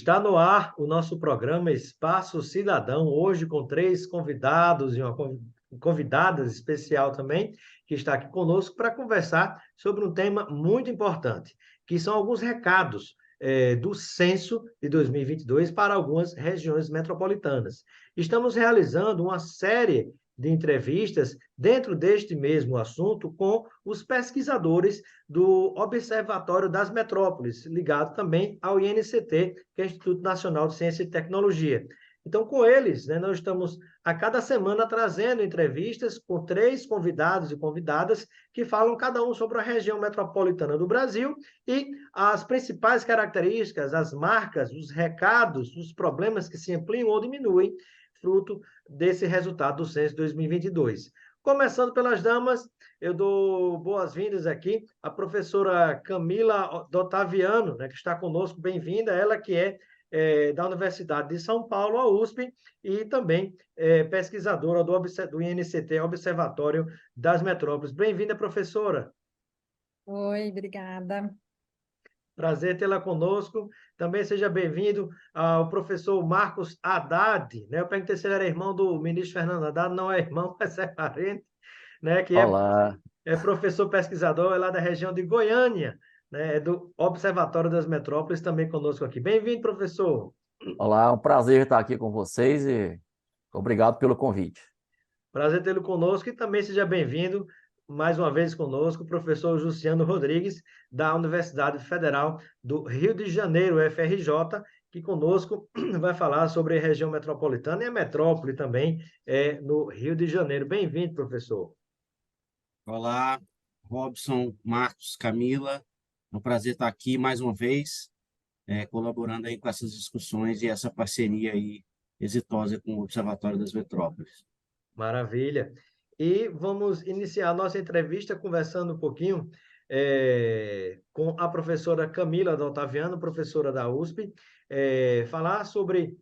Está no ar o nosso programa Espaço Cidadão, hoje com três convidados e uma convidada especial também, que está aqui conosco para conversar sobre um tema muito importante, que são alguns recados do Censo de 2022 para algumas regiões metropolitanas. Estamos realizando uma série de entrevistas dentro deste mesmo assunto com os pesquisadores do Observatório das Metrópoles, ligado também ao INCT, que é o Instituto Nacional de Ciência e Tecnologia. Então, com eles, né, nós estamos a cada semana trazendo entrevistas com três convidados e convidadas que falam cada um sobre a região metropolitana do Brasil e as principais características, as marcas, os recados, os problemas que se ampliam ou diminuem, fruto desse resultado do Censo 2022. Começando pelas damas, eu dou boas-vindas aqui à professora Camila Dotaviano, né, que está conosco, bem-vinda, ela que é da Universidade de São Paulo, a USP, e também pesquisadora do INCT, Observatório das Metrópoles. Bem-vinda, professora. Oi, obrigada. Prazer tê-la conosco. Também seja bem-vindo ao professor Marcos Haddad, né? Eu perguntei se ele era irmão do ministro Fernando Haddad, não é irmão, mas é parente, né? Que Olá, é professor pesquisador, é lá da região de Goiânia, né? É do Observatório das Metrópoles, também conosco aqui. Bem-vindo, professor. olá, é um prazer estar aqui com vocês e obrigado pelo convite. Prazer tê-lo conosco e também seja bem-vindo mais uma vez conosco, o professor Jussiano Rodrigues, da Universidade Federal do Rio de Janeiro, UFRJ, que conosco vai falar sobre a região metropolitana e a metrópole também no Rio de Janeiro. Bem-vindo, professor. Olá, Robson, Marcos, Camila. É um prazer estar aqui mais uma vez, colaborando aí com essas discussões e essa parceria aí exitosa com o Observatório das Metrópoles. Maravilha. E vamos iniciar a nossa entrevista conversando um pouquinho com a professora Camila Otaviano, professora da USP, falar sobre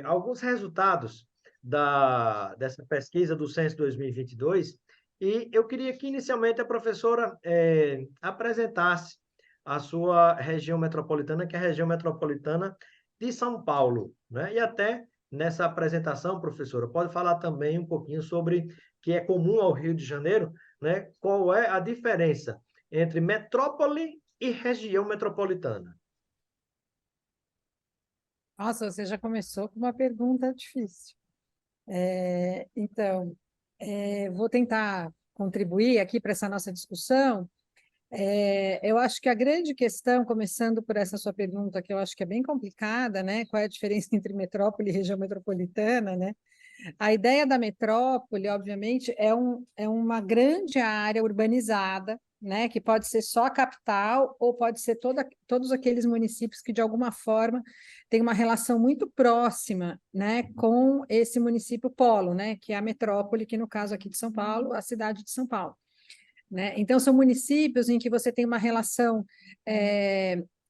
alguns resultados dessa pesquisa do Censo 2022. E eu queria que, inicialmente, a professora apresentasse a sua região metropolitana, que é a região metropolitana de São Paulo, né? E até nessa apresentação, professora, pode falar também um pouquinho sobre que é comum ao Rio de Janeiro, né? Qual é a diferença entre metrópole e região metropolitana? Nossa, você já começou com uma pergunta difícil. Então, vou tentar contribuir aqui para essa nossa discussão. Eu acho que a grande questão, começando por essa sua pergunta, que eu acho que é bem complicada, né? Qual é a diferença entre metrópole e região metropolitana, né? A ideia da metrópole, obviamente, é uma grande área urbanizada, né, que pode ser só a capital ou pode ser todos aqueles municípios que, de alguma forma, têm uma relação muito próxima, né, com esse município polo, né, que é a metrópole, que no caso aqui de São Paulo, a cidade de São Paulo. Né? Então, são municípios em que você tem uma relação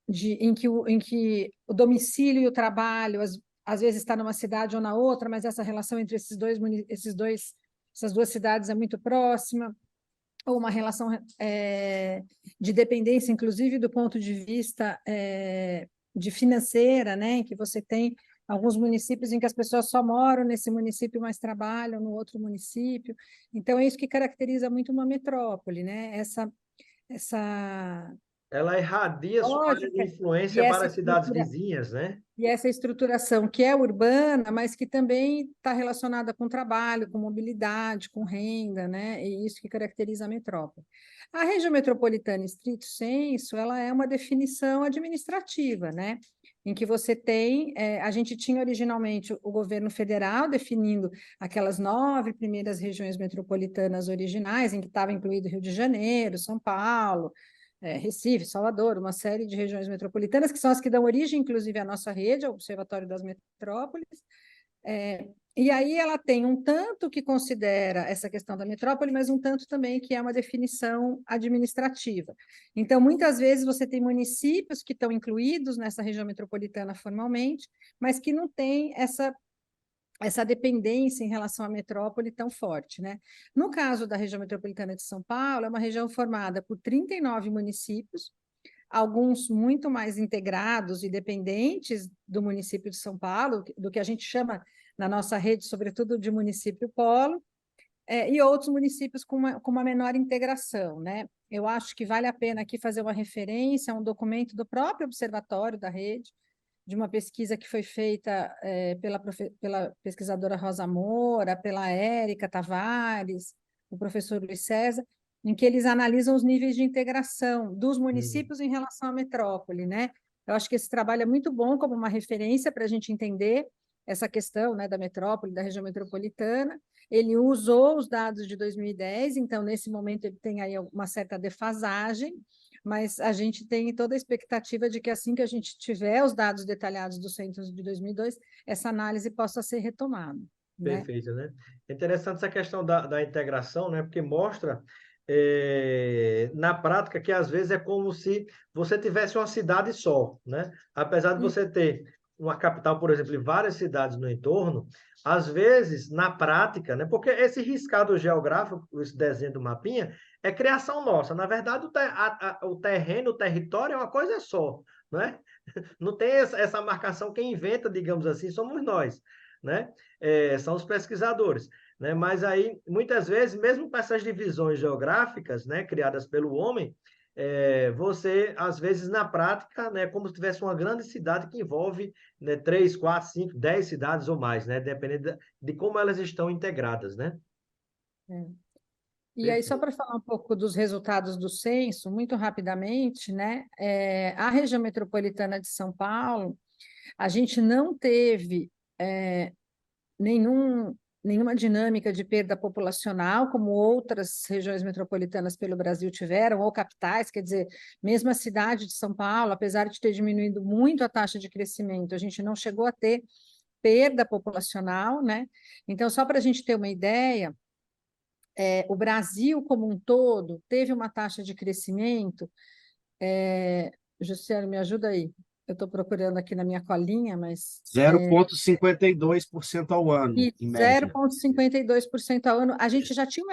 em que o domicílio e o trabalho, às vezes está numa cidade ou na outra, mas essa relação entre essas duas cidades é muito próxima, ou uma relação de dependência, inclusive do ponto de vista de financeira, né, em que você tem alguns municípios em que as pessoas só moram nesse município, mas trabalham no outro município. Então, é isso que caracteriza muito uma metrópole, né? Ela irradia sua área de Lógica influência para as cidades vizinhas, né? e essa estruturação que é urbana, mas que também está relacionada com trabalho, com mobilidade, com renda, né? E isso que caracteriza a metrópole. A região metropolitana, em estrito sensu, ela é uma definição administrativa, né? Em que você tem, a gente tinha originalmente o governo federal definindo aquelas 9 primeiras regiões metropolitanas originais, em que estava incluído Rio de Janeiro, São Paulo, Recife, Salvador, uma série de regiões metropolitanas, que são as que dão origem, inclusive, à nossa rede, ao Observatório das Metrópoles. E aí ela tem um tanto que considera essa questão da metrópole, mas um tanto também que é uma definição administrativa. Então, muitas vezes você tem municípios que estão incluídos nessa região metropolitana formalmente, mas que não têm essa dependência em relação à metrópole tão forte, né? No caso da região metropolitana de São Paulo, é uma região formada por 39 municípios, alguns muito mais integrados e dependentes do município de São Paulo, do que a gente chama na nossa rede, sobretudo, de município polo, e outros municípios com uma menor integração, né? Eu acho que vale a pena aqui fazer uma referência a um documento do próprio Observatório da Rede, de uma pesquisa que foi feita pela pesquisadora Rosa Moura, pela Érica Tavares, o professor Luiz César, em que eles analisam os níveis de integração dos municípios em relação à metrópole, né? Eu acho que esse trabalho é muito bom como uma referência para a gente entender essa questão, né, da metrópole, da região metropolitana. Ele usou os dados de 2010, então, nesse momento, ele tem aí uma certa defasagem, mas a gente tem toda a expectativa de que, assim que a gente tiver os dados detalhados do censo de 2002, essa análise possa ser retomada, né? Perfeito, né? É interessante essa questão da integração, né? Porque mostra, na prática, que às vezes é como se você tivesse uma cidade só, né? Apesar de você ter uma capital, por exemplo, e várias cidades no entorno, às vezes, na prática, né? Porque esse riscado geográfico, esse desenho do mapinha, é criação nossa. Na verdade, o terreno, o território é uma coisa só, né? Não tem essa marcação, quem inventa, digamos assim, somos nós, né? São os pesquisadores, né? Mas aí, muitas vezes, mesmo com essas divisões geográficas, né, criadas pelo homem, você, às vezes, na prática, né, como se tivesse uma grande cidade que envolve, né, 3, 4, 5, 10 cidades ou mais, né, dependendo de como elas estão integradas, né? É. E aí, só Perfeito. para falar um pouco dos resultados do censo, muito rapidamente, né? A região metropolitana de São Paulo, a gente não teve nenhuma dinâmica de perda populacional, como outras regiões metropolitanas pelo Brasil tiveram, ou capitais, quer dizer, mesmo a cidade de São Paulo, apesar de ter diminuído muito a taxa de crescimento, a gente não chegou a ter perda populacional, né? Então, só para a gente ter uma ideia, o Brasil como um todo teve uma taxa de crescimento. Jussiano, me ajuda aí. Eu estou procurando aqui na minha colinha, mas 0,52% ao ano, e em média. 0,52% ao ano. A gente já tinha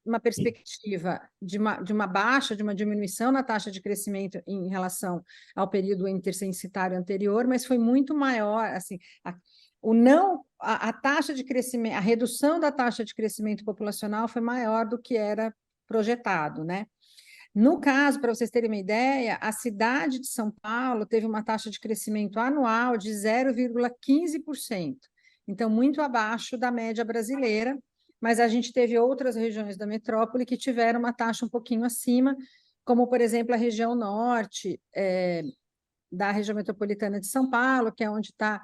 uma perspectiva de uma baixa, de uma diminuição na taxa de crescimento em relação ao período intercensitário anterior, mas foi muito maior, assim, a taxa de crescimento, a redução da taxa de crescimento populacional foi maior do que era projetado, né? No caso, para vocês terem uma ideia, a cidade de São Paulo teve uma taxa de crescimento anual de 0,15%, então muito abaixo da média brasileira, mas a gente teve outras regiões da metrópole que tiveram uma taxa um pouquinho acima, como, por exemplo, a região norte da região metropolitana de São Paulo, que é onde está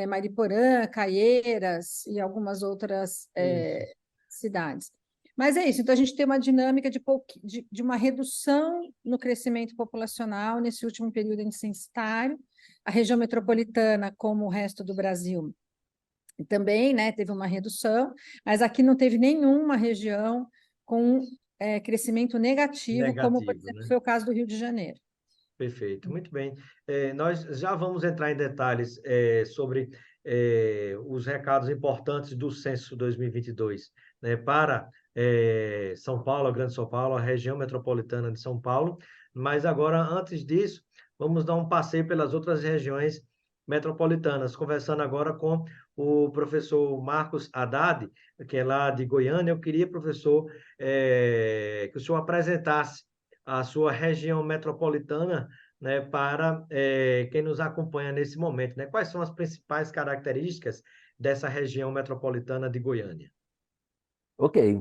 Mariporã, Caieiras e algumas outras Isso. cidades. Mas é isso, então a gente tem uma dinâmica de uma redução no crescimento populacional nesse último período censitário. A região metropolitana, como o resto do Brasil, também, né, teve uma redução, mas aqui não teve nenhuma região com crescimento negativo, como, por Negativo, exemplo, né? foi o caso do Rio de Janeiro. Perfeito, muito bem. Nós já vamos entrar em detalhes sobre os recados importantes do censo 2022, né, para São Paulo, a Grande São Paulo, a região metropolitana de São Paulo, mas agora, antes disso, vamos dar um passeio pelas outras regiões metropolitanas, conversando agora com o professor Marcos Haddad, que é lá de Goiânia. Eu queria, professor, que o senhor apresentasse a sua região metropolitana, né, para quem nos acompanha nesse momento, né? Quais são as principais características dessa região metropolitana de Goiânia? Ok.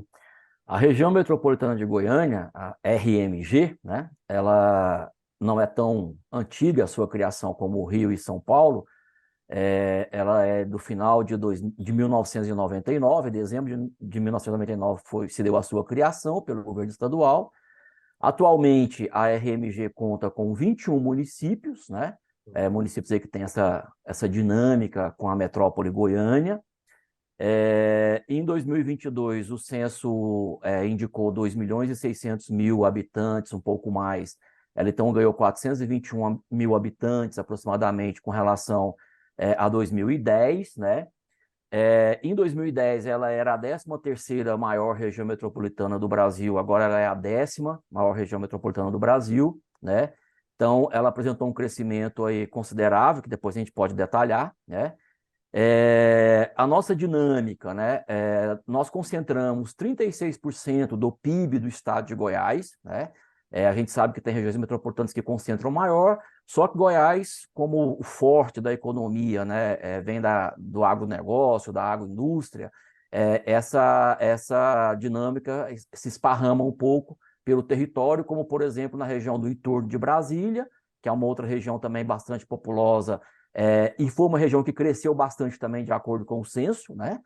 A região metropolitana de Goiânia, a RMG, né, ela não é tão antiga a sua criação como o Rio e São Paulo. Ela é do final de 1999, dezembro de 1999 se deu a sua criação pelo governo estadual. Atualmente, a RMG conta com 21 municípios, né? Municípios aí que têm essa dinâmica com a metrópole Goiânia. Em 2022, o censo indicou 2.600.000 habitantes, um pouco mais. Ela então ganhou 421 mil habitantes, aproximadamente, com relação a 2010, né? Em 2010, ela era a 13ª maior região metropolitana do Brasil, agora ela é a 10ª maior região metropolitana do Brasil, né? Então, ela apresentou um crescimento aí considerável, que depois a gente pode detalhar, né? A nossa dinâmica, né? Nós concentramos 36% do PIB do estado de Goiás, né? A gente sabe que tem regiões metropolitanas que concentram maior, só que Goiás, como o forte da economia, né? Vem do agronegócio, da agroindústria, essa dinâmica se esparrama um pouco pelo território, como, por exemplo, na região do entorno de Brasília, que é uma outra região também bastante populosa, e foi uma região que cresceu bastante também, de acordo com o censo, né?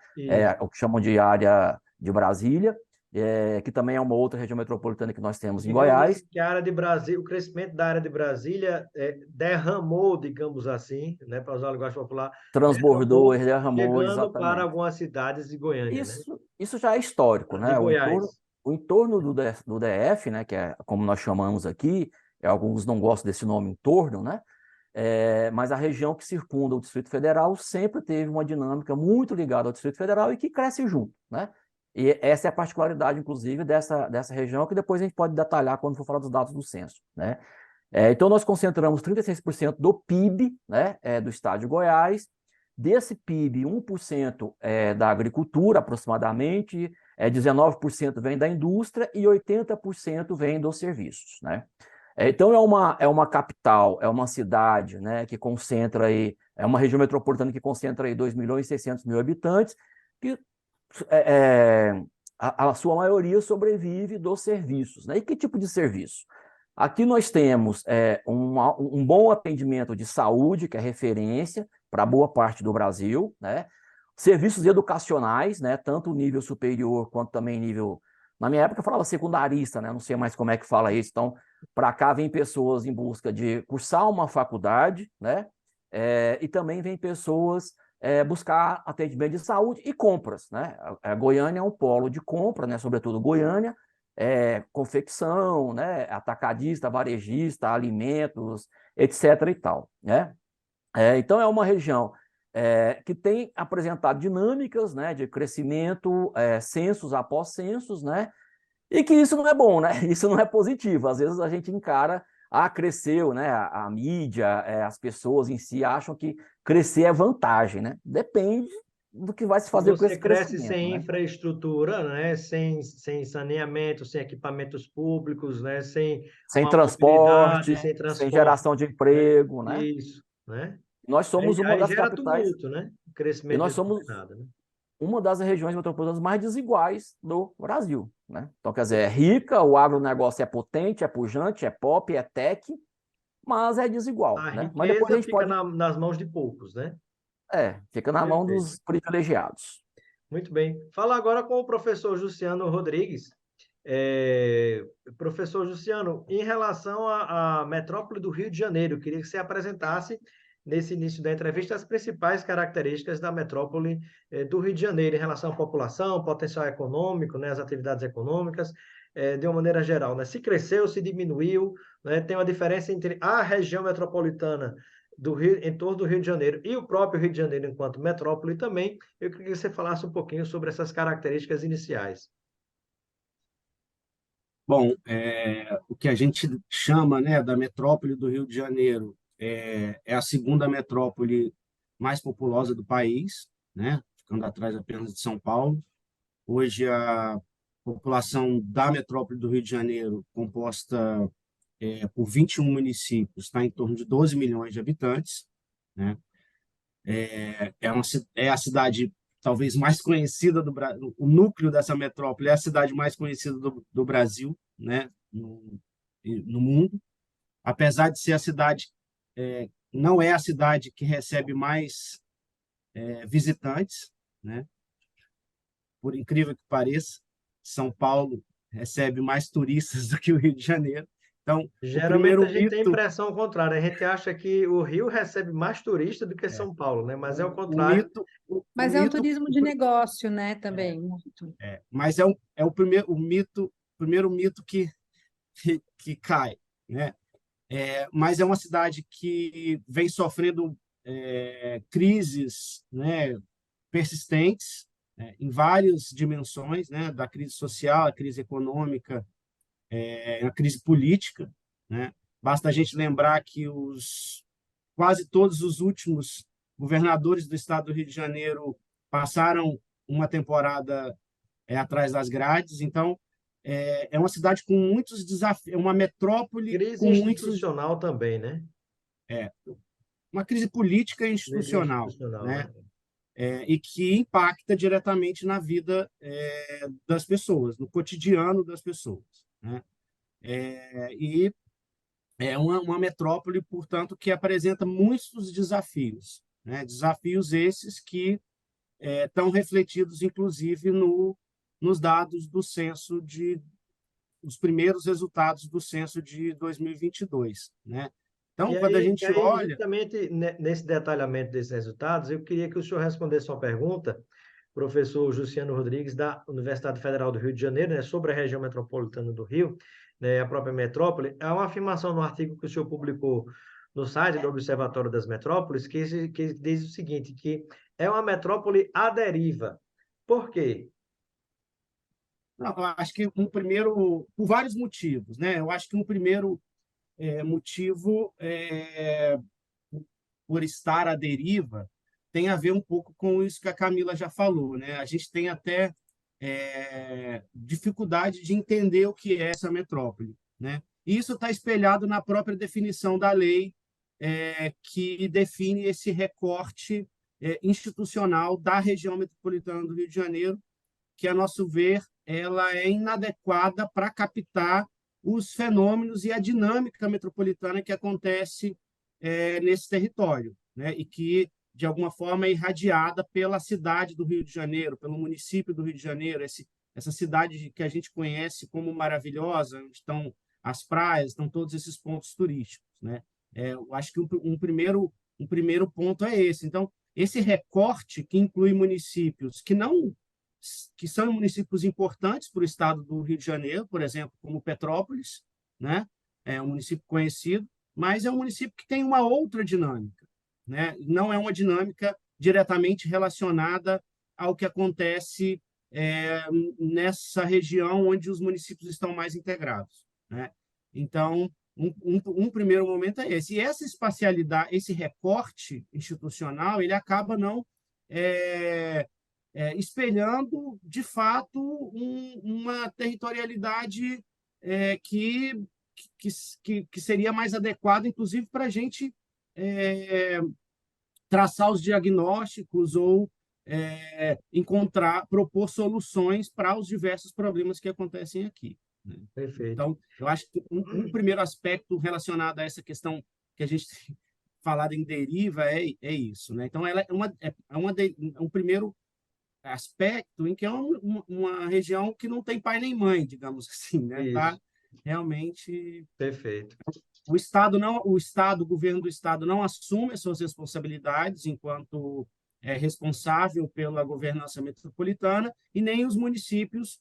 O que chamam de área de Brasília, que também é uma outra região metropolitana que nós temos em Goiás. Que a área de Brasília, o crescimento da área de Brasília derramou, digamos assim, né, para usar a linguagem popular, Transbordou, derramou, chegando para exatamente. algumas cidades de Goiânia, né? Isso já é histórico, De né? Goiás. O entorno do DF, né, que é como nós chamamos aqui, alguns não gostam desse nome entorno, né? Mas a região que circunda o Distrito Federal sempre teve uma dinâmica muito ligada ao Distrito Federal e que cresce junto, né? E essa é a particularidade, inclusive, dessa região, que depois a gente pode detalhar quando for falar dos dados do censo, né? Então, nós concentramos 36% do PIB, né, do estado de Goiás. Desse PIB, 1% é da agricultura, aproximadamente, 19% vem da indústria e 80% vem dos serviços, né? Então, é uma capital, é uma cidade, né, que concentra aí, é uma região metropolitana que concentra aí 2.600.000 habitantes, que a sua maioria sobrevive dos serviços, né? E que tipo de serviço? Aqui nós temos um bom atendimento de saúde, que é referência para boa parte do Brasil, né? Serviços educacionais, né? Tanto nível superior quanto também nível... Na minha época eu falava secundarista, né? Não sei mais como é que fala isso. Então, para cá vem pessoas em busca de cursar uma faculdade, né? E também vem pessoas buscar atendimento de saúde e compras, né? A Goiânia é um polo de compra, né? Sobretudo Goiânia, confecção, né? Atacadista, varejista, alimentos, etc. e tal, né? Então é uma região que tem apresentado dinâmicas, né, de crescimento, censos após censos, né? E que isso não é bom, né? Isso não é positivo. Às vezes a gente encara, cresceu, né? A mídia, as pessoas em si acham que crescer é vantagem, né? Depende do que vai se fazer com Você esse cresce crescimento, sem né? infraestrutura, né? Sem saneamento, sem equipamentos públicos, né? Sem Sem uma mobilidade, transporte, sem sem transporte, geração de né? emprego, né? Isso, né? Nós somos uma Aí das gera capitais tumulto, né? O e crescimento nós somos desordenado, né? uma das regiões metropolitanas mais desiguais do Brasil, né? Então, quer dizer, é rica, o agronegócio é potente, é pujante, é pop, é tech, mas é desigual, A né? Mas depois a riqueza gente fica pode... nas mãos de poucos, né? fica na mão Perfeito. dos privilegiados. Muito bem. Fala agora com o professor Jussiano Rodrigues. Professor Jussiano, em relação à metrópole do Rio de Janeiro, eu queria que você apresentasse, nesse início da entrevista, as principais características da metrópole do Rio de Janeiro, em relação à população, potencial econômico, né, as atividades econômicas, de uma maneira geral, né? Se cresceu, se diminuiu, né? Tem uma diferença entre a região metropolitana do Rio, em torno do Rio de Janeiro e o próprio Rio de Janeiro enquanto metrópole também. Eu queria que você falasse um pouquinho sobre essas características iniciais. Bom, o que a gente chama, né, da metrópole do Rio de Janeiro é a segunda metrópole mais populosa do país, né, ficando atrás apenas de São Paulo. Hoje, a população da metrópole do Rio de Janeiro, composta por 21 municípios, está em torno de 12 milhões de habitantes, né? É a cidade talvez mais conhecida do Brasil, o núcleo dessa metrópole é a cidade mais conhecida do Brasil, né, no mundo, apesar de ser a cidade, não é a cidade que recebe mais visitantes, né, por incrível que pareça, São Paulo recebe mais turistas do que o Rio de Janeiro. Então, o Geralmente primeiro a gente tem a mito, impressão contrária. A gente acha que o Rio recebe mais turistas do que é, São Paulo, né? Mas é o o contrário. mito, o Mas é um mito, turismo de negócio, né, também, muito. mas é o primeiro mito que cai, né? Mas é uma cidade que vem sofrendo crises, né, persistentes, né, em várias dimensões, né, da crise social, a crise econômica, a crise política, né? Basta a gente lembrar que quase todos os últimos governadores do estado do Rio de Janeiro passaram uma temporada atrás das grades. Então, é uma cidade com muitos desafios, é uma metrópole Crise com muitos... institucional também, né? Uma crise política e Crise institucional, institucional, né? né? E que impacta diretamente na vida das pessoas, no cotidiano das pessoas, né? E é uma metrópole, portanto, que apresenta muitos desafios, né? Desafios esses que estão refletidos, inclusive, nos dados do censo os primeiros resultados do censo de 2022, né? Então, quando a E gente aí, olha... justamente nesse detalhamento desses resultados, eu queria que o senhor respondesse uma pergunta, professor Juciano Rodrigues, da Universidade Federal do Rio de Janeiro, né, sobre a região metropolitana do Rio, né, a própria metrópole. É uma afirmação no artigo que o senhor publicou no site do Observatório das Metrópoles, que diz o seguinte, que é uma metrópole à deriva. Por quê? Não, eu acho que por vários motivos, né? Eu acho que um primeiro motivo por estar à deriva tem a ver um pouco com isso que a Camila já falou, né? A gente tem até dificuldade de entender o que é essa metrópole, né? E isso está espelhado na própria definição da lei que define esse recorte institucional da região metropolitana do Rio de Janeiro, que, a nosso ver, ela é inadequada para captar os fenômenos e a dinâmica metropolitana que acontece nesse território, né? E que, de alguma forma, é irradiada pela cidade do Rio de Janeiro, pelo município do Rio de Janeiro, essa cidade que a gente conhece como maravilhosa, onde estão as praias, estão todos esses pontos turísticos, né? Eu acho que um primeiro ponto é esse. Então, esse recorte que inclui municípios que são municípios importantes para o estado do Rio de Janeiro, por exemplo, como Petrópolis, né? É um município conhecido, mas é um município que tem uma outra dinâmica, né? Não é uma dinâmica diretamente relacionada ao que acontece nessa região onde os municípios estão mais integrados, né? Então, um primeiro momento é esse. E essa espacialidade, esse recorte institucional, ele acaba não espelhando, de fato, uma territorialidade que seria mais adequada, inclusive, para a gente traçar os diagnósticos ou propor soluções para os diversos problemas que acontecem aqui, né? Perfeito. Então, eu acho que um primeiro aspecto relacionado a essa questão que a gente falado em deriva é isso, né? Então, ela um primeiro aspecto em que é uma região que não tem pai nem mãe, digamos assim, né? Tá Isso, realmente perfeito. o governo do estado não assume as suas responsabilidades enquanto responsável pela governança metropolitana e nem os municípios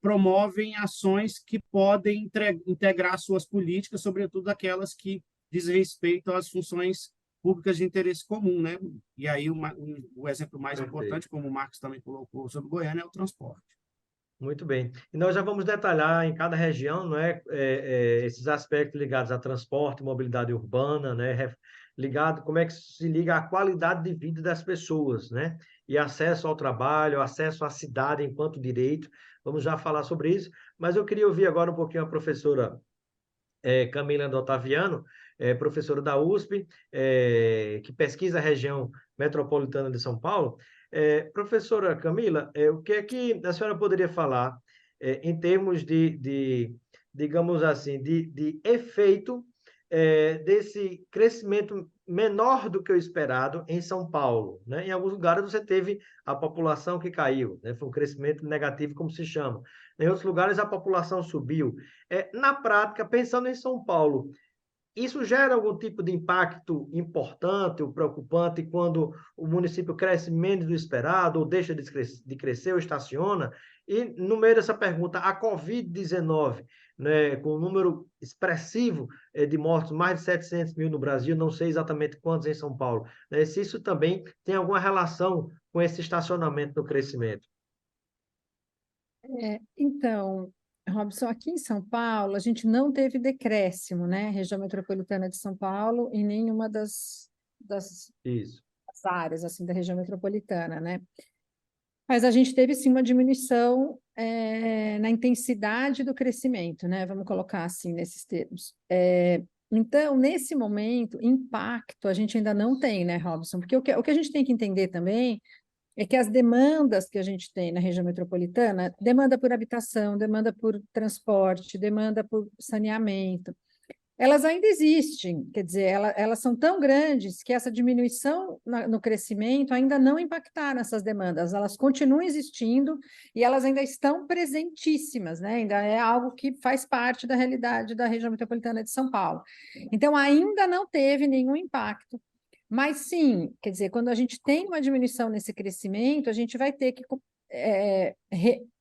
promovem ações que podem integrar suas políticas, sobretudo aquelas que dizem respeito às funções públicas de interesse comum, né? E aí o exemplo mais Perfeito. importante, como o Marcos também colocou sobre Goiânia, é o transporte. Muito bem. E nós já vamos detalhar em cada região, não é, esses aspectos ligados a transporte, mobilidade urbana, né, ligado como é que se liga à qualidade de vida das pessoas, né, e acesso ao trabalho, acesso à cidade enquanto direito. Vamos já falar sobre isso, mas eu queria ouvir agora um pouquinho a professora Camila do Otaviano, professora da USP, que pesquisa a região metropolitana de São Paulo. Professora Camila, o que é que a senhora poderia falar em termos digamos assim, de efeito desse crescimento menor do que o esperado em São Paulo, né? Em alguns lugares você teve a população que caiu, né? Foi um crescimento negativo, como se chama. Em outros lugares a população subiu. Na prática, pensando em São Paulo, isso gera algum tipo de impacto importante ou preocupante quando o município cresce menos do esperado, ou deixa de crescer, ou estaciona? E, no meio dessa pergunta, a Covid-19, né, com um número expressivo de mortos, mais de 700 mil no Brasil, não sei exatamente quantos em São Paulo, né, se isso também tem alguma relação com esse estacionamento no crescimento? Então, Robson, aqui em São Paulo, a gente não teve decréscimo, né? Região metropolitana de São Paulo, em nenhuma das Isso. áreas assim da região metropolitana, né? Mas a gente teve sim uma diminuição na intensidade do crescimento, né? Vamos colocar assim nesses termos. Então, nesse momento, impacto a gente ainda não tem, né, Robson? Porque o que a gente tem que entender também é que as demandas que a gente tem na região metropolitana, demanda por habitação, demanda por transporte, demanda por saneamento, elas ainda existem, quer dizer, elas são tão grandes que essa diminuição no crescimento ainda não impactaram essas demandas, elas continuam existindo e elas ainda estão presentíssimas, né? Ainda é algo que faz parte da realidade da região metropolitana de São Paulo. Então, ainda não teve nenhum impacto, mas sim, quer dizer, quando a gente tem uma diminuição nesse crescimento, a gente vai ter que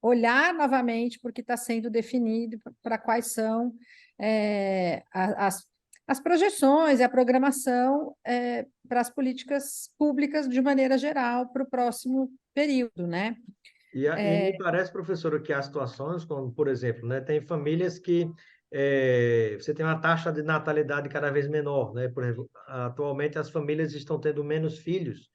olhar novamente porque está sendo definido para quais são as projeções e a programação para as políticas públicas de maneira geral para o próximo período, né? E me parece, professora, que há situações como, por exemplo, né, tem famílias que você tem uma taxa de natalidade cada vez menor, né? Por exemplo, atualmente as famílias estão tendo menos filhos,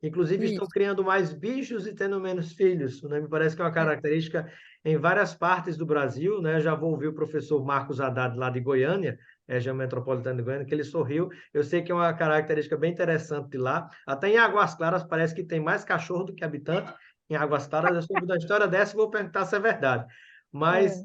inclusive estão Isso. criando mais bichos e tendo menos filhos, né? Me parece que é uma característica em várias partes do Brasil, né? Já vou ouvir o professor Marcos Haddad lá de Goiânia, região metropolitana de Goiânia, que ele sorriu. Eu sei que é uma característica bem interessante de lá. Até em Águas Claras parece que tem mais cachorro do que habitante. Em Águas Claras, eu soube da história dessa e vou perguntar se é verdade. Mas,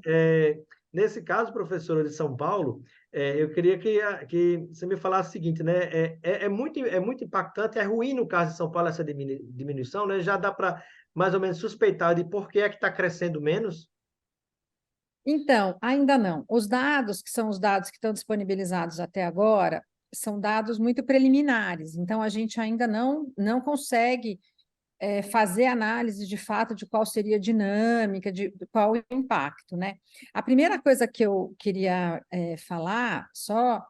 nesse caso, professora de São Paulo, eu queria que você me falasse o seguinte, né? É muito impactante, é ruim no caso de São Paulo essa diminuição, né? Já dá para mais ou menos suspeitar de por que é que está crescendo menos? Então, ainda não. Os dados, que são os dados que estão disponibilizados até agora, são dados muito preliminares, então a gente ainda não consegue fazer análise de fato de qual seria a dinâmica, de qual o impacto, né? A primeira coisa que eu queria falar, só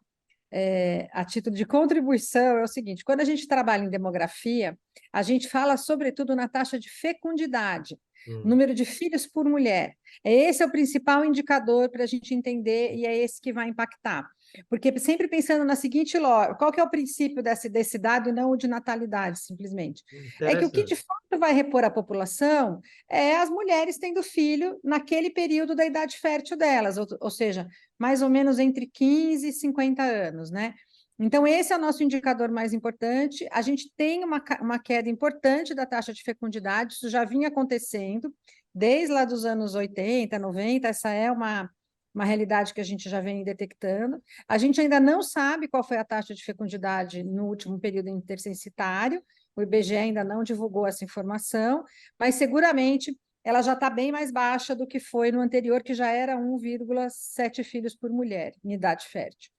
a título de contribuição, é o seguinte: quando a gente trabalha em demografia, a gente fala sobretudo na taxa de fecundidade, número de filhos por mulher. Esse é o principal indicador para a gente entender e é esse que vai impactar. Porque sempre pensando na seguinte lógica, qual que é o princípio desse dado e não o de natalidade, simplesmente? É que o que de Interessante. fato vai repor a população é as mulheres tendo filho naquele período da idade fértil delas, ou seja, mais ou menos entre 15 e 50 anos, né? Então, esse é o nosso indicador mais importante. A gente tem uma queda importante da taxa de fecundidade, isso já vinha acontecendo desde lá dos anos 80, 90, essa é uma realidade que a gente já vem detectando. A gente ainda não sabe qual foi a taxa de fecundidade no último período intercensitário, o IBGE ainda não divulgou essa informação, mas seguramente ela já está bem mais baixa do que foi no anterior, que já era 1,7 filhos por mulher, em idade fértil.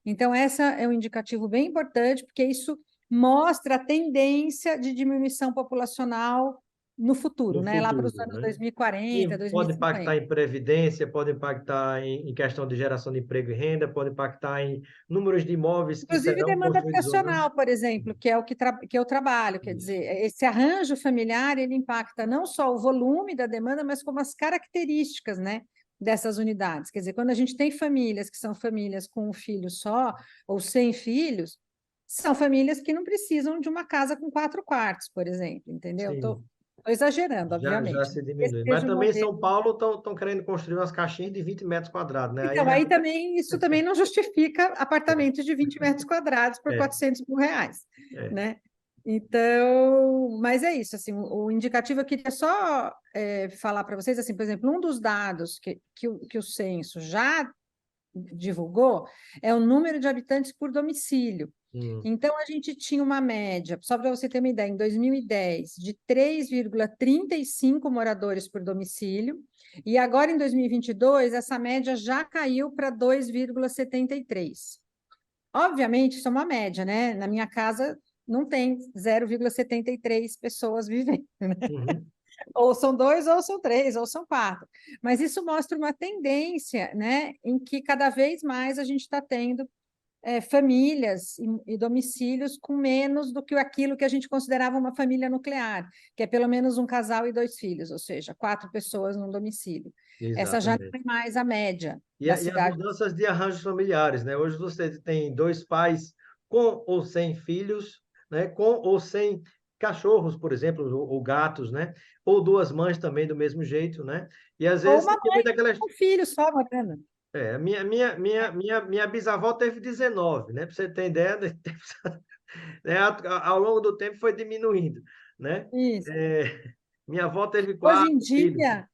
Então, essa é um indicativo bem importante, porque isso mostra a tendência de diminuição populacional no futuro, No né? Lá para os futuro, anos né? 2040, E pode impactar 2050. em previdência, pode impactar em questão de geração de emprego e renda, pode impactar em números de imóveis que Inclusive serão demanda construídos ou não. habitacional, por exemplo, que é o que eu trabalho, quer Isso. dizer, esse arranjo familiar, ele impacta não só o volume da demanda, mas como as características, né, dessas unidades. Quer dizer, quando a gente tem famílias que são famílias com um filho só, ou sem filhos, são famílias que não precisam de uma casa com 4 quartos, por exemplo, entendeu? Estou Sim, exagerando, já obviamente. se Esse diminui. Mas seja o também modelo. São Paulo estão querendo construir umas caixinhas de 20 metros quadrados, né? Aí Então, aí também, isso também não justifica apartamentos de 20 metros quadrados por é, 400 mil reais, é. né? Então, mas é isso, assim, o indicativo eu queria só falar para vocês, assim, por exemplo, um dos dados que o censo já divulgou é o número de habitantes por domicílio. Hum, Então, a gente tinha uma média, só para você ter uma ideia, em 2010, de 3,35 moradores por domicílio, e agora, em 2022, essa média já caiu para 2,73. Obviamente, isso é uma média, né? Na minha casa não tem 0,73 pessoas vivendo, né? uhum. Ou são 2, ou são 3, ou são 4. Mas isso mostra uma tendência, né, em que cada vez mais a gente está tendo famílias e domicílios com menos do que aquilo que a gente considerava uma família nuclear, que é pelo menos um casal e 2 filhos, ou seja, 4 pessoas num domicílio. Essa já não Exatamente. é mais a média E, da e as cidade. mudanças de arranjos familiares, né? Hoje você tem 2 pais com ou sem filhos, né? Com ou sem cachorros, por exemplo, ou gatos, né? Ou 2 mães também do mesmo jeito, né? E às Ou vezes uma tem mãe muito aquelas. com um filho só, morando. Minha bisavó teve 19, né? Para você ter ideia, né? Ao longo do tempo foi diminuindo, né? Isso. É, minha avó teve Hoje 4 em filhos. dia,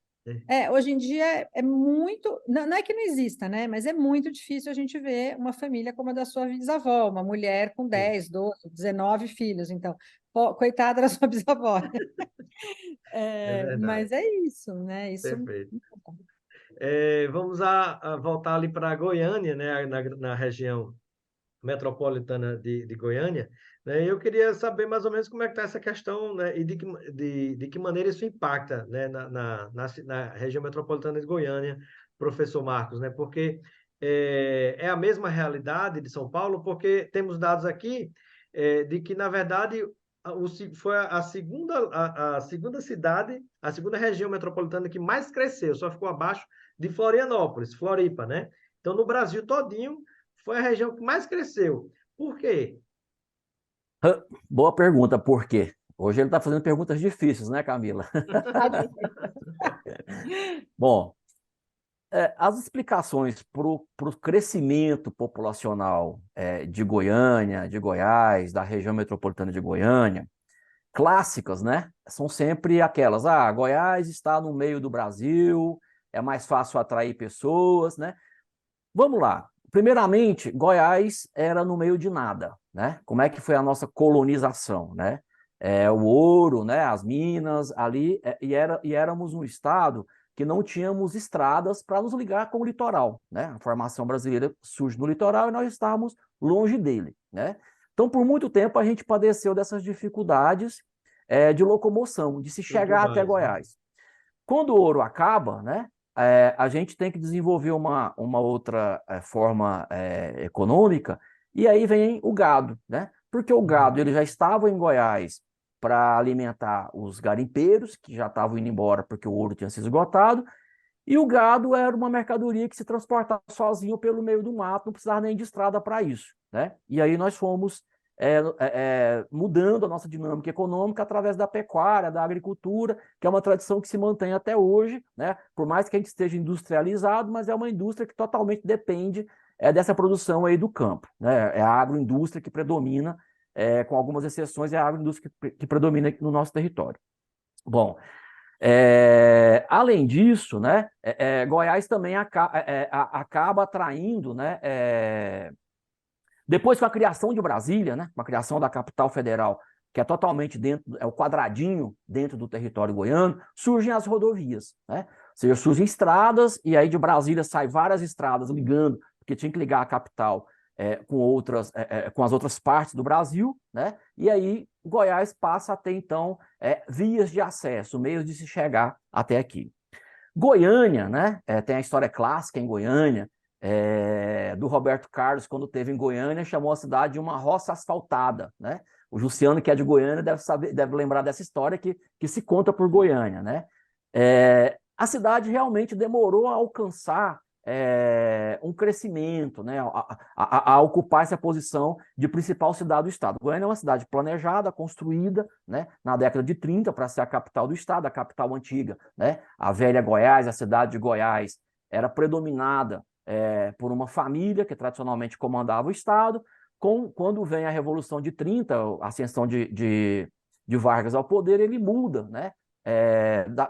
hoje em dia é muito, não é que não exista, né? Mas é muito difícil a gente ver uma família como a da sua bisavó, uma mulher com Sim, 10, 12, 19 filhos. Então, coitada da sua bisavó. é verdade, Mas é isso, né? Isso. perfeito. Vamos voltar ali para Goiânia, né? Na região metropolitana de Goiânia, né? Eu queria saber mais ou menos como é que está essa questão, né? E de que maneira isso impacta, né? Na região metropolitana de Goiânia, professor Marcos, né? Porque é a mesma realidade de São Paulo, porque temos dados aqui de que, na verdade, foi a segunda cidade, a segunda região metropolitana que mais cresceu, só ficou abaixo de Florianópolis, Floripa, né? Então, no Brasil todinho, foi a região que mais cresceu. Por quê? Boa pergunta, por quê? Hoje ele está fazendo perguntas difíceis, né, Camila? Bom, as explicações para o crescimento populacional de Goiânia, de Goiás, da região metropolitana de Goiânia, clássicas, né? São sempre aquelas, Goiás está no meio do Brasil, é mais fácil atrair pessoas, né? Vamos lá. Primeiramente, Goiás era no meio de nada, né? Como é que foi a nossa colonização, né? O ouro, né? As minas ali, e éramos um estado que não tínhamos estradas para nos ligar com o litoral, né? A formação brasileira surge no litoral e nós estávamos longe dele, né? Então, por muito tempo, a gente padeceu dessas dificuldades de locomoção, de se chegar até Culturais, né? Goiás. Quando o ouro acaba, né, a gente tem que desenvolver uma outra forma econômica, e aí vem o gado, né? Porque o gado ele já estava em Goiás para alimentar os garimpeiros, que já estavam indo embora porque o ouro tinha se esgotado, e o gado era uma mercadoria que se transportava sozinho pelo meio do mato, não precisava nem de estrada para isso, né? E aí nós fomos mudando a nossa dinâmica econômica através da pecuária, da agricultura, que é uma tradição que se mantém até hoje, né? Por mais que a gente esteja industrializado, mas é uma indústria que totalmente depende dessa produção aí do campo, né? É a agroindústria que predomina, com algumas exceções, é a agroindústria que predomina aqui no nosso território. Bom, além disso, né, Goiás também acaba atraindo, né, depois com a criação de Brasília, né, com a criação da capital federal, que é totalmente dentro, é o quadradinho dentro do território goiano, surgem as rodovias, né? Ou seja, surgem estradas, e aí de Brasília sai várias estradas ligando, porque tinha que ligar a capital com as outras partes do Brasil, né? E aí Goiás passa a ter, então, vias de acesso, meios de se chegar até aqui. Goiânia, né? Tem a história clássica em Goiânia, do Roberto Carlos, quando esteve em Goiânia, chamou a cidade de uma roça asfaltada, né? O Jussiano, que é de Goiânia, deve lembrar dessa história que se conta por Goiânia, né? A cidade realmente demorou a alcançar um crescimento, né, a ocupar essa posição de principal cidade do estado. Goiânia é uma cidade planejada, construída, né, na década de 30 para ser a capital do estado, a capital antiga, né? A velha Goiás, a cidade de Goiás, era predominada por uma família que tradicionalmente comandava o estado. Quando vem a Revolução de 30, a ascensão de Vargas ao poder, ele muda, né,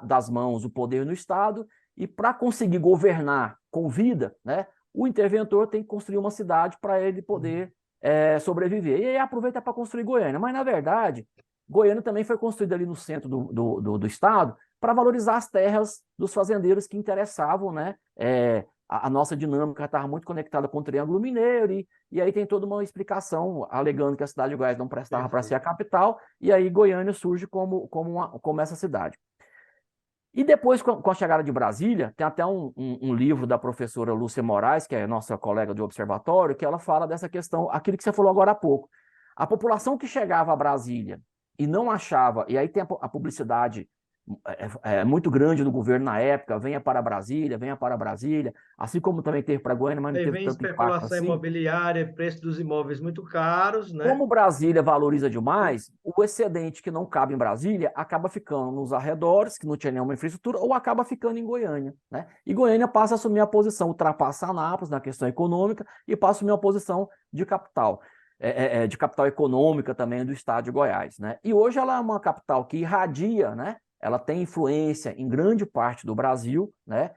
das mãos o poder no estado, e para conseguir governar com vida, né, o interventor tem que construir uma cidade para ele poder sobreviver. E aí aproveita para construir Goiânia. Mas, na verdade, Goiânia também foi construída ali no centro do estado para valorizar as terras dos fazendeiros que interessavam, né? A nossa dinâmica estava muito conectada com o Triângulo Mineiro, e aí tem toda uma explicação alegando que a cidade de Goiás não prestava para ser a capital, e aí Goiânia surge como essa cidade. E depois, com a chegada de Brasília, tem até um livro da professora Lúcia Moraes, que é nossa colega do observatório, que ela fala dessa questão, aquilo que você falou agora há pouco. A população que chegava a Brasília e não achava, e aí tem a publicidade muito grande do governo na época, venha para Brasília, assim como também teve para Goiânia, mas não Aí teve vem tanto impacto especulação assim. imobiliária, preço dos imóveis muito caros, né? Como Brasília valoriza demais, o excedente que não cabe em Brasília acaba ficando nos arredores, que não tinha nenhuma infraestrutura, ou acaba ficando em Goiânia, né? E Goiânia passa a assumir a posição, ultrapassa Anápolis na questão econômica e passa a assumir uma posição de capital, de capital econômica também do estado de Goiás, né? E hoje ela é uma capital que irradia, né? Ela tem influência em grande parte do Brasil, né?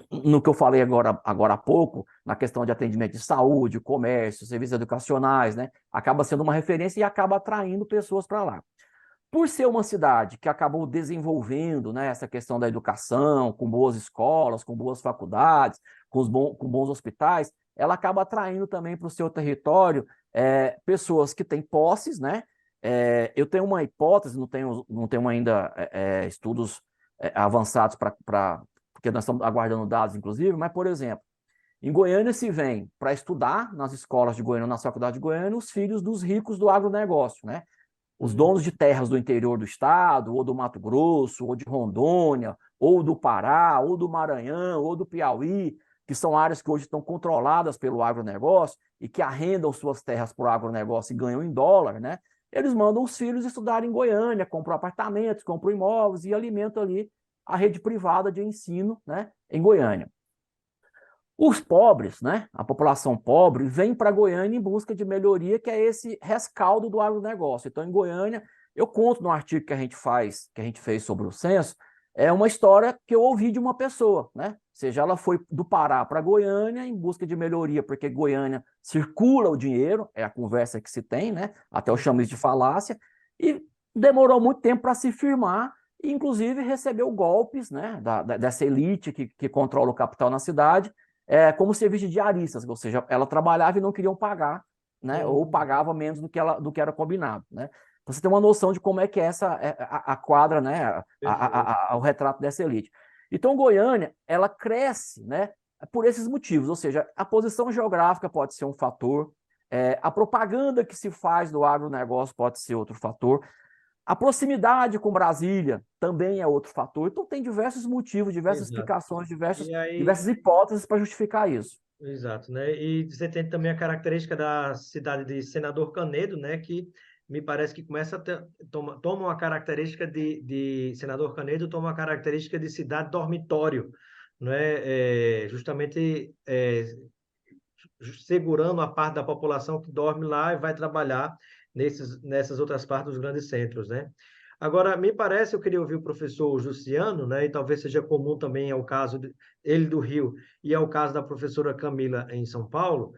No que eu falei agora há pouco, na questão de atendimento de saúde, comércio, serviços educacionais, né? Acaba sendo uma referência e acaba atraindo pessoas para lá. Por ser uma cidade que acabou desenvolvendo, né, essa questão da educação, com boas escolas, com boas faculdades, com bons hospitais, ela acaba atraindo também para o seu território pessoas que têm posses, né? Eu tenho uma hipótese, não tenho ainda estudos avançados porque nós estamos aguardando dados, inclusive, mas, por exemplo, em Goiânia se vem para estudar nas escolas de Goiânia, na faculdade de Goiânia, os filhos dos ricos do agronegócio, né? Os donos de terras do interior do estado, ou do Mato Grosso, ou de Rondônia, ou do Pará, ou do Maranhão, ou do Piauí, que são áreas que hoje estão controladas pelo agronegócio e que arrendam suas terras para o agronegócio e ganham em dólar, né? Eles mandam os filhos estudarem em Goiânia, compram apartamentos, compram imóveis e alimentam ali a rede privada de ensino, né, em Goiânia. Os pobres, né, a população pobre, vem para Goiânia em busca de melhoria, que é esse rescaldo do agronegócio. Então, em Goiânia, eu conto no artigo que a gente fez sobre o censo, é uma história que eu ouvi de uma pessoa, né? Ou seja, ela foi do Pará para Goiânia em busca de melhoria, porque Goiânia circula o dinheiro, é a conversa que se tem, né? Até eu chamo isso de falácia, e demorou muito tempo para se firmar, e inclusive recebeu golpes, né, dessa elite que controla o capital na cidade, como serviço de diaristas, ou seja, ela trabalhava e não queriam pagar, né, ou pagava menos do que era combinado, né? Então você tem uma noção de como é que é a quadra, né, o retrato dessa elite. Então Goiânia, ela cresce, né, por esses motivos, ou seja, a posição geográfica pode ser um fator, a propaganda que se faz do agronegócio pode ser outro fator, a proximidade com Brasília também é outro fator. Então, tem diversos motivos, diversas Exato. explicações, E aí, diversas hipóteses para justificar isso. exato, né? E você tem também a característica da cidade de Senador Canedo, né? Que me parece que começa a toma uma característica de Senador Canedo, toma uma característica de cidade dormitório, não é? Justamente segurando a parte da população que dorme lá e vai trabalhar nessas outras partes dos grandes centros, né? Agora, me parece, eu queria ouvir o professor Jussiano, né, e talvez seja comum também ao caso ele do Rio e ao caso da professora Camila em São Paulo,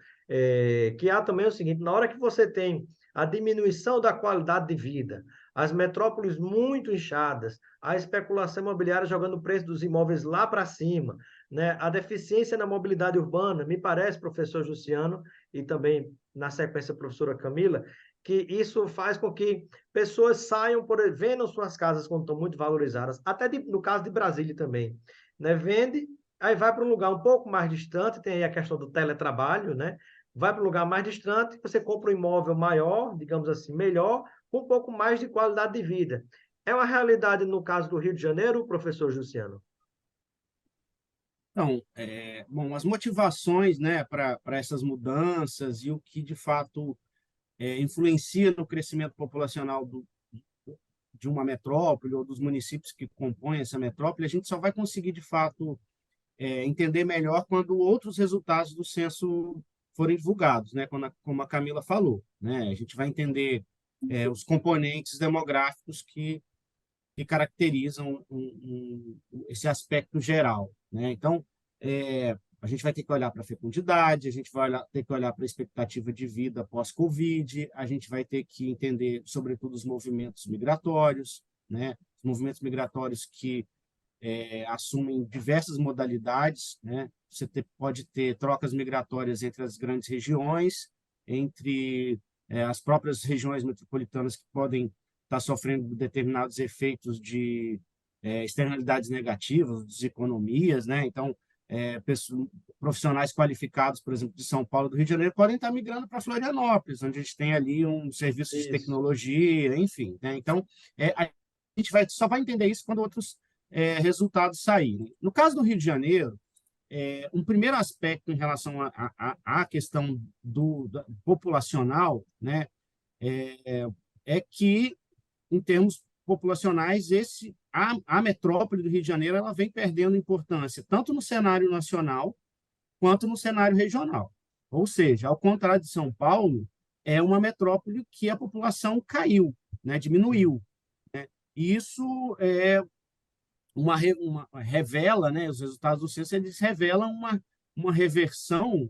que há também o seguinte, na hora que você tem a diminuição da qualidade de vida, as metrópoles muito inchadas, a especulação imobiliária jogando o preço dos imóveis lá para cima, né? A deficiência na mobilidade urbana, me parece, professor Jussiano, e também na sequência, professora Camila, que isso faz com que pessoas saiam, vendam suas casas quando estão muito valorizadas, até no caso de Brasília também, né? Vende, aí vai para um lugar um pouco mais distante, tem aí a questão do teletrabalho, né? Vai para um lugar mais distante, você compra um imóvel maior, digamos assim, melhor, com um pouco mais de qualidade de vida. É uma realidade no caso do Rio de Janeiro, professor Jussiano? Então, bom, as motivações, né, para essas mudanças e o que de fato influencia no crescimento populacional de uma metrópole ou dos municípios que compõem essa metrópole, a gente só vai conseguir de fato entender melhor quando outros resultados do censo forem divulgados, né, como a Camila falou, né, a gente vai entender os componentes demográficos que caracterizam esse aspecto geral, né? Então, a gente vai ter que olhar para a fecundidade, a gente vai ter que olhar para a expectativa de vida pós-Covid, a gente vai ter que entender, sobretudo, os movimentos migratórios, né? Os movimentos migratórios que assumem diversas modalidades, né? Você pode ter trocas migratórias entre as grandes regiões, entre as próprias regiões metropolitanas que podem estar sofrendo determinados efeitos de externalidades negativas, deseconomias, né? Então, profissionais qualificados, por exemplo, de São Paulo, do Rio de Janeiro, podem estar migrando para Florianópolis, onde a gente tem ali um serviço de Isso. tecnologia, enfim, né? Então, a gente só vai entender isso quando outros resultados saírem. No caso do Rio de Janeiro, um primeiro aspecto em relação à questão populacional, né, é que, em termos populacionais, a metrópole do Rio de Janeiro ela vem perdendo importância, tanto no cenário nacional quanto no cenário regional. Ou seja, ao contrário de São Paulo, é uma metrópole que a população caiu, né, diminuiu. Né? E isso revela, né, os resultados do censo, eles revelam uma reversão,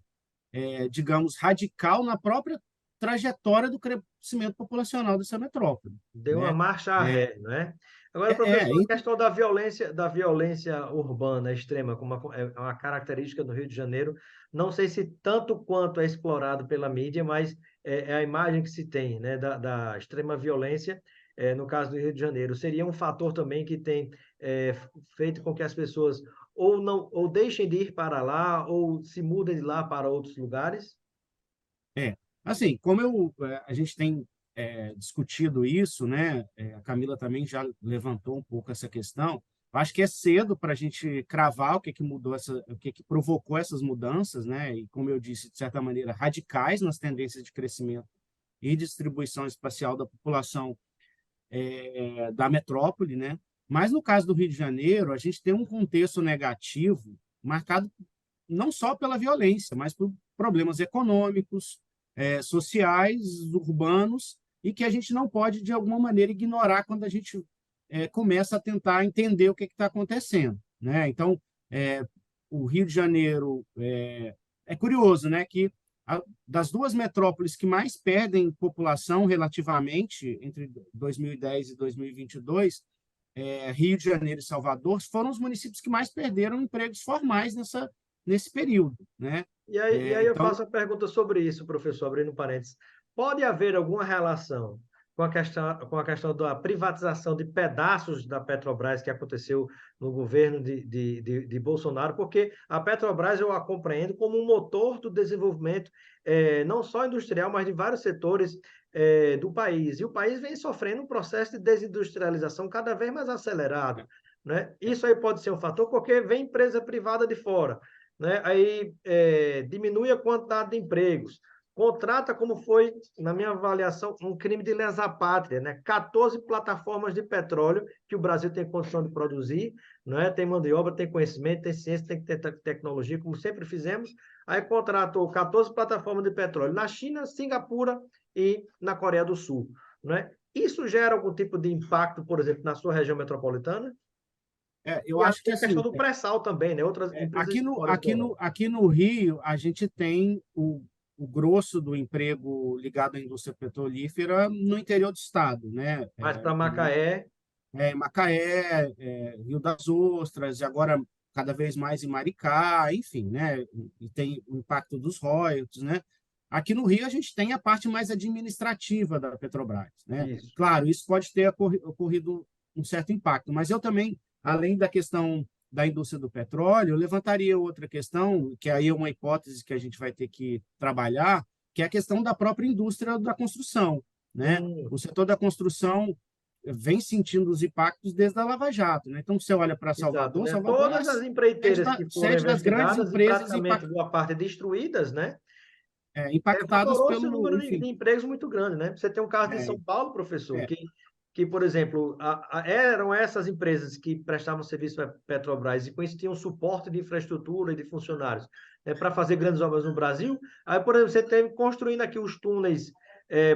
digamos, radical na própria trajetória do crescimento populacional dessa metrópole. Deu uma Né? marcha ré, não é? Agora, professor, a questão da violência urbana extrema, como é uma característica do Rio de Janeiro, não sei se tanto quanto é explorado pela mídia, mas é a imagem que se tem, né, da extrema violência, no caso do Rio de Janeiro. Seria um fator também que tem feito com que as pessoas ou não, ou deixem de ir para lá, ou se mudem de lá para outros lugares? Assim, a gente tem discutido isso, né? A Camila também já levantou um pouco essa questão. Acho que é cedo para a gente cravar o que mudou, o que provocou essas mudanças, né? E, como eu disse, de certa maneira, radicais nas tendências de crescimento e distribuição espacial da população da metrópole, né? Mas, no caso do Rio de Janeiro, a gente tem um contexto negativo marcado não só pela violência, mas por problemas econômicos, sociais, urbanos, e que a gente não pode, de alguma maneira, ignorar quando a gente começa a tentar entender o que está acontecendo. Né? Então, o Rio de Janeiro é curioso, né, que das duas metrópoles que mais perdem população relativamente entre 2010 e 2022, Rio de Janeiro e Salvador foram os municípios que mais perderam empregos formais nesse período. Né? E aí eu Então, faço a pergunta sobre isso, professor, abrindo parênteses. Pode haver alguma relação com a questão da privatização de pedaços da Petrobras que aconteceu no governo de Bolsonaro? Porque a Petrobras eu a compreendo como um motor do desenvolvimento, não só industrial, mas de vários setores do país. E o país vem sofrendo um processo de desindustrialização cada vez mais acelerado. Né? Isso aí pode ser um fator, porque vem empresa privada de fora. Né? Aí diminui a quantidade de empregos, contrata, como foi, na minha avaliação, um crime de lesa pátria, né? 14 plataformas de petróleo que o Brasil tem condição de produzir, né? Tem mão de obra, tem conhecimento, tem ciência, tem tecnologia, como sempre fizemos. Aí contratou 14 plataformas de petróleo na China, Singapura e na Coreia do Sul. Né? Isso gera algum tipo de impacto, por exemplo, na sua região metropolitana? eu E acho que a questão assim, do pré-sal também, né? Outras empresas aqui de no, fora aqui explorando. no, aqui no Rio, a gente tem o grosso do emprego ligado à indústria petrolífera no interior do estado, né? Mas para Macaé, Macaé, Rio das Ostras, e agora cada vez mais em Maricá, enfim, né? E tem o impacto dos royalties, né? Aqui no Rio a gente tem a parte mais administrativa da Petrobras, né? isso. Claro, isso pode ter ocorrido um certo impacto, mas eu também, além da questão da indústria do petróleo, eu levantaria outra questão, que aí é uma hipótese que a gente vai ter que trabalhar, que é a questão da própria indústria da construção, né? Hum, O setor da construção vem sentindo os impactos desde a Lava Jato, né? Então, você olha para exato, Salvador, né? Salvador é a Todas as empreiteiras que foram sede das grandes investigadas e empresas praticamente boa parte destruídas, né? impactadas Evaporou-se um pelo, número de enfim, empregos muito grande, né? Você tem um caso de é, São Paulo, professor, é, que por exemplo, eram essas empresas que prestavam serviço para a Petrobras e com isso tinham suporte de infraestrutura e de funcionários, né, para fazer grandes obras no Brasil. Aí, por exemplo, você teve construindo aqui os túneis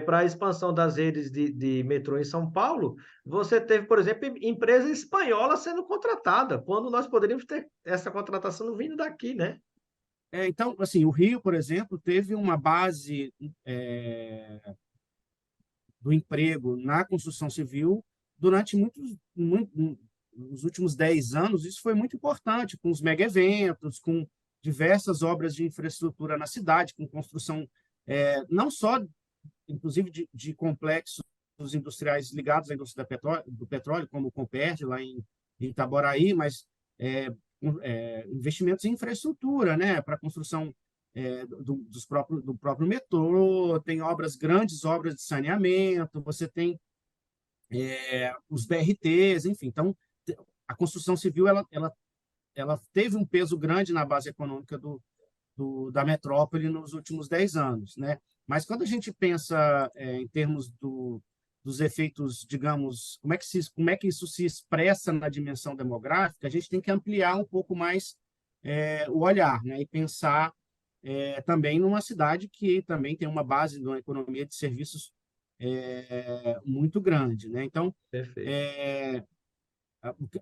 para a expansão das redes de metrô em São Paulo, você teve, por exemplo, empresa espanhola sendo contratada, quando nós poderíamos ter essa contratação vindo daqui, né? então, assim, o Rio, por exemplo, teve uma base do emprego na construção civil durante nos últimos 10 anos. Isso foi muito importante, com os mega eventos, com diversas obras de infraestrutura na cidade, com construção não só, inclusive, de complexos industriais ligados à indústria do petróleo, como o Comperj, lá em Itaboraí, mas investimentos em infraestrutura, né, para a construção do próprio metrô, tem grandes obras de saneamento, você tem os BRTs, enfim. Então, a construção civil ela teve um peso grande na base econômica da metrópole nos últimos 10 anos, né? Mas quando a gente pensa em termos dos efeitos, digamos, como é que isso se expressa na dimensão demográfica, a gente tem que ampliar um pouco mais o olhar, né? E pensar também numa cidade que também tem uma base de uma economia de serviços muito grande, né? Então, Perfeito.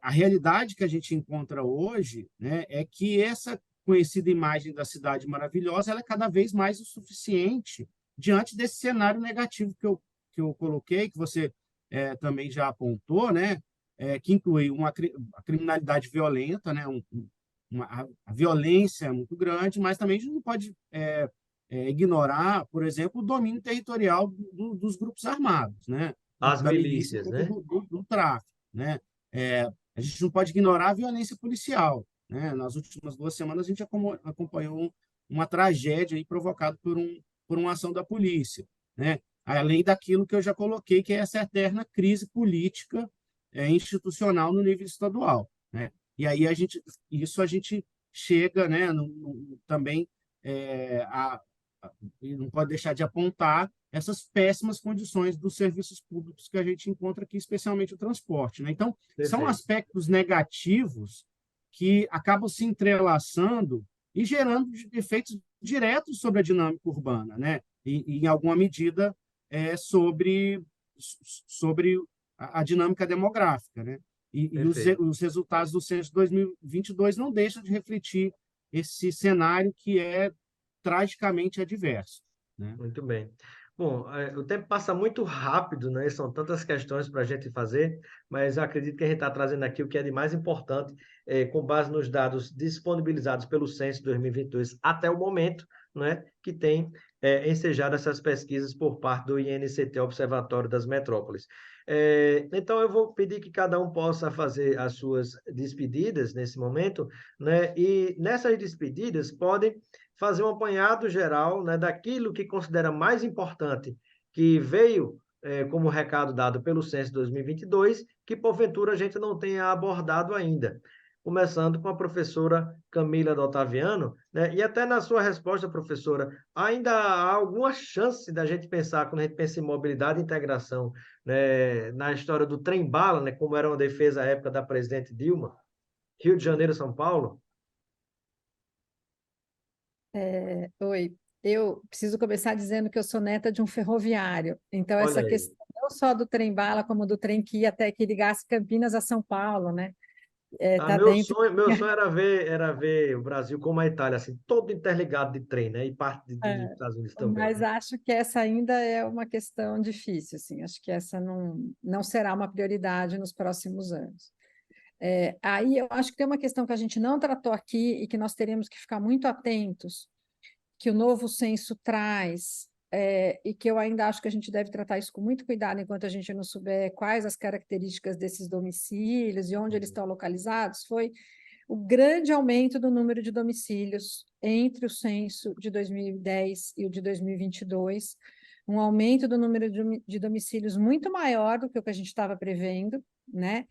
a realidade que a gente encontra hoje, né, é que essa conhecida imagem da cidade maravilhosa ela é cada vez mais o suficiente diante desse cenário negativo que eu coloquei, que você também já apontou, né, que inclui a criminalidade violenta, né, a violência é muito grande, mas também a gente não pode ignorar, por exemplo, o domínio territorial dos grupos armados, né, As da milícia, milícias, né? do tráfico, né? A gente não pode ignorar a violência policial, né? Nas últimas 2 semanas, a gente acompanhou uma tragédia aí provocada por uma ação da polícia, né? Além daquilo que eu já coloquei, que é essa eterna crise política institucional no nível estadual, né? E aí a gente chega, né, também e não pode deixar de apontar essas péssimas condições dos serviços públicos que a gente encontra aqui, especialmente o transporte, né? Então, são Perfeito. aspectos negativos que acabam se entrelaçando e gerando efeitos diretos sobre a dinâmica urbana, né? E em alguma medida, sobre a dinâmica demográfica, né? E Perfeito. os resultados do censo de 2022 não deixam de refletir esse cenário que é tragicamente adverso, né? Muito bem. Bom, o tempo passa muito rápido, né? São tantas questões para a gente fazer, mas eu acredito que a gente está trazendo aqui o que é de mais importante, com base nos dados disponibilizados pelo Censo 2022 até o momento, né? Que tem ensejado essas pesquisas por parte do INCT, Observatório das Metrópoles. Então, eu vou pedir que cada um possa fazer as suas despedidas nesse momento, né? E nessas despedidas podem fazer um apanhado geral, né, daquilo que considera mais importante, que veio como recado dado pelo Censo 2022, que porventura a gente não tenha abordado ainda. Começando com a professora Camila do Otaviano, né, e até na sua resposta, professora, ainda há alguma chance da gente pensar, quando a gente pensa em mobilidade e integração, né, na história do trem-bala, né, como era uma defesa à época da presidente Dilma, Rio de Janeiro, São Paulo? Oi, eu preciso começar dizendo que eu sou neta de um ferroviário, então Olha essa aí. questão não só do trem-bala, como do trem que ia até que ligasse Campinas a São Paulo, né? Tá dentro. Meu sonho era ver o Brasil como a Itália, assim, todo interligado de trem, né? E parte dos É, Estados Unidos também, mas né? acho que essa ainda é uma questão difícil, assim. Acho que essa não será uma prioridade nos próximos anos. Aí eu acho que tem uma questão que a gente não tratou aqui e que nós teremos que ficar muito atentos, que o novo censo traz, e que eu ainda acho que a gente deve tratar isso com muito cuidado enquanto a gente não souber quais as características desses domicílios e onde eles estão localizados, foi o grande aumento do número de domicílios entre o censo de 2010 e o de 2022, um aumento do número de domicílios muito maior do que o que a gente estava prevendo, né?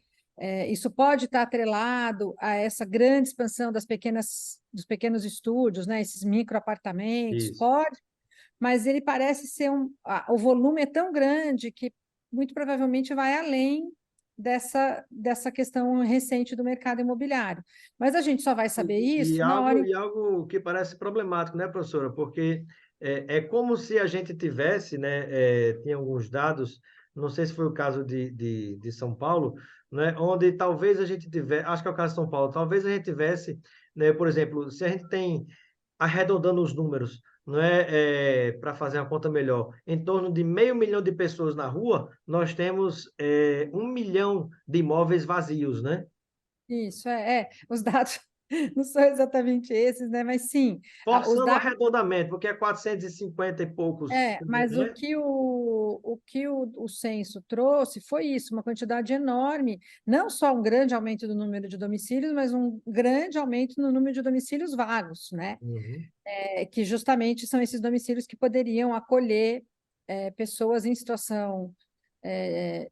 Isso pode estar atrelado a essa grande expansão dos pequenos estúdios, né? Esses microapartamentos, Isso, pode, mas ele parece ser o volume é tão grande que muito provavelmente vai além dessa questão recente do mercado imobiliário. Mas a gente só vai saber e isso na hora. algo que parece problemático, né, professora? Porque é como se a gente tivesse, né, tinha alguns dados, não sei se foi o caso de São Paulo, né, onde talvez a gente tivesse, acho que é o caso de São Paulo, talvez a gente tivesse, né, por exemplo, se a gente tem, arredondando os números, não para fazer uma conta melhor, em torno de 500.000 de pessoas na rua, nós temos 1 milhão de imóveis vazios, né? Isso, os dados. não são exatamente esses, né? Mas sim, os Forçando o dados. arredondamento, porque é 450 e poucos, Mas o né? que o censo trouxe foi isso, uma quantidade enorme, não só um grande aumento do número de domicílios, mas um grande aumento no número de domicílios vagos, né? Uhum. Que justamente são esses domicílios que poderiam acolher pessoas em situação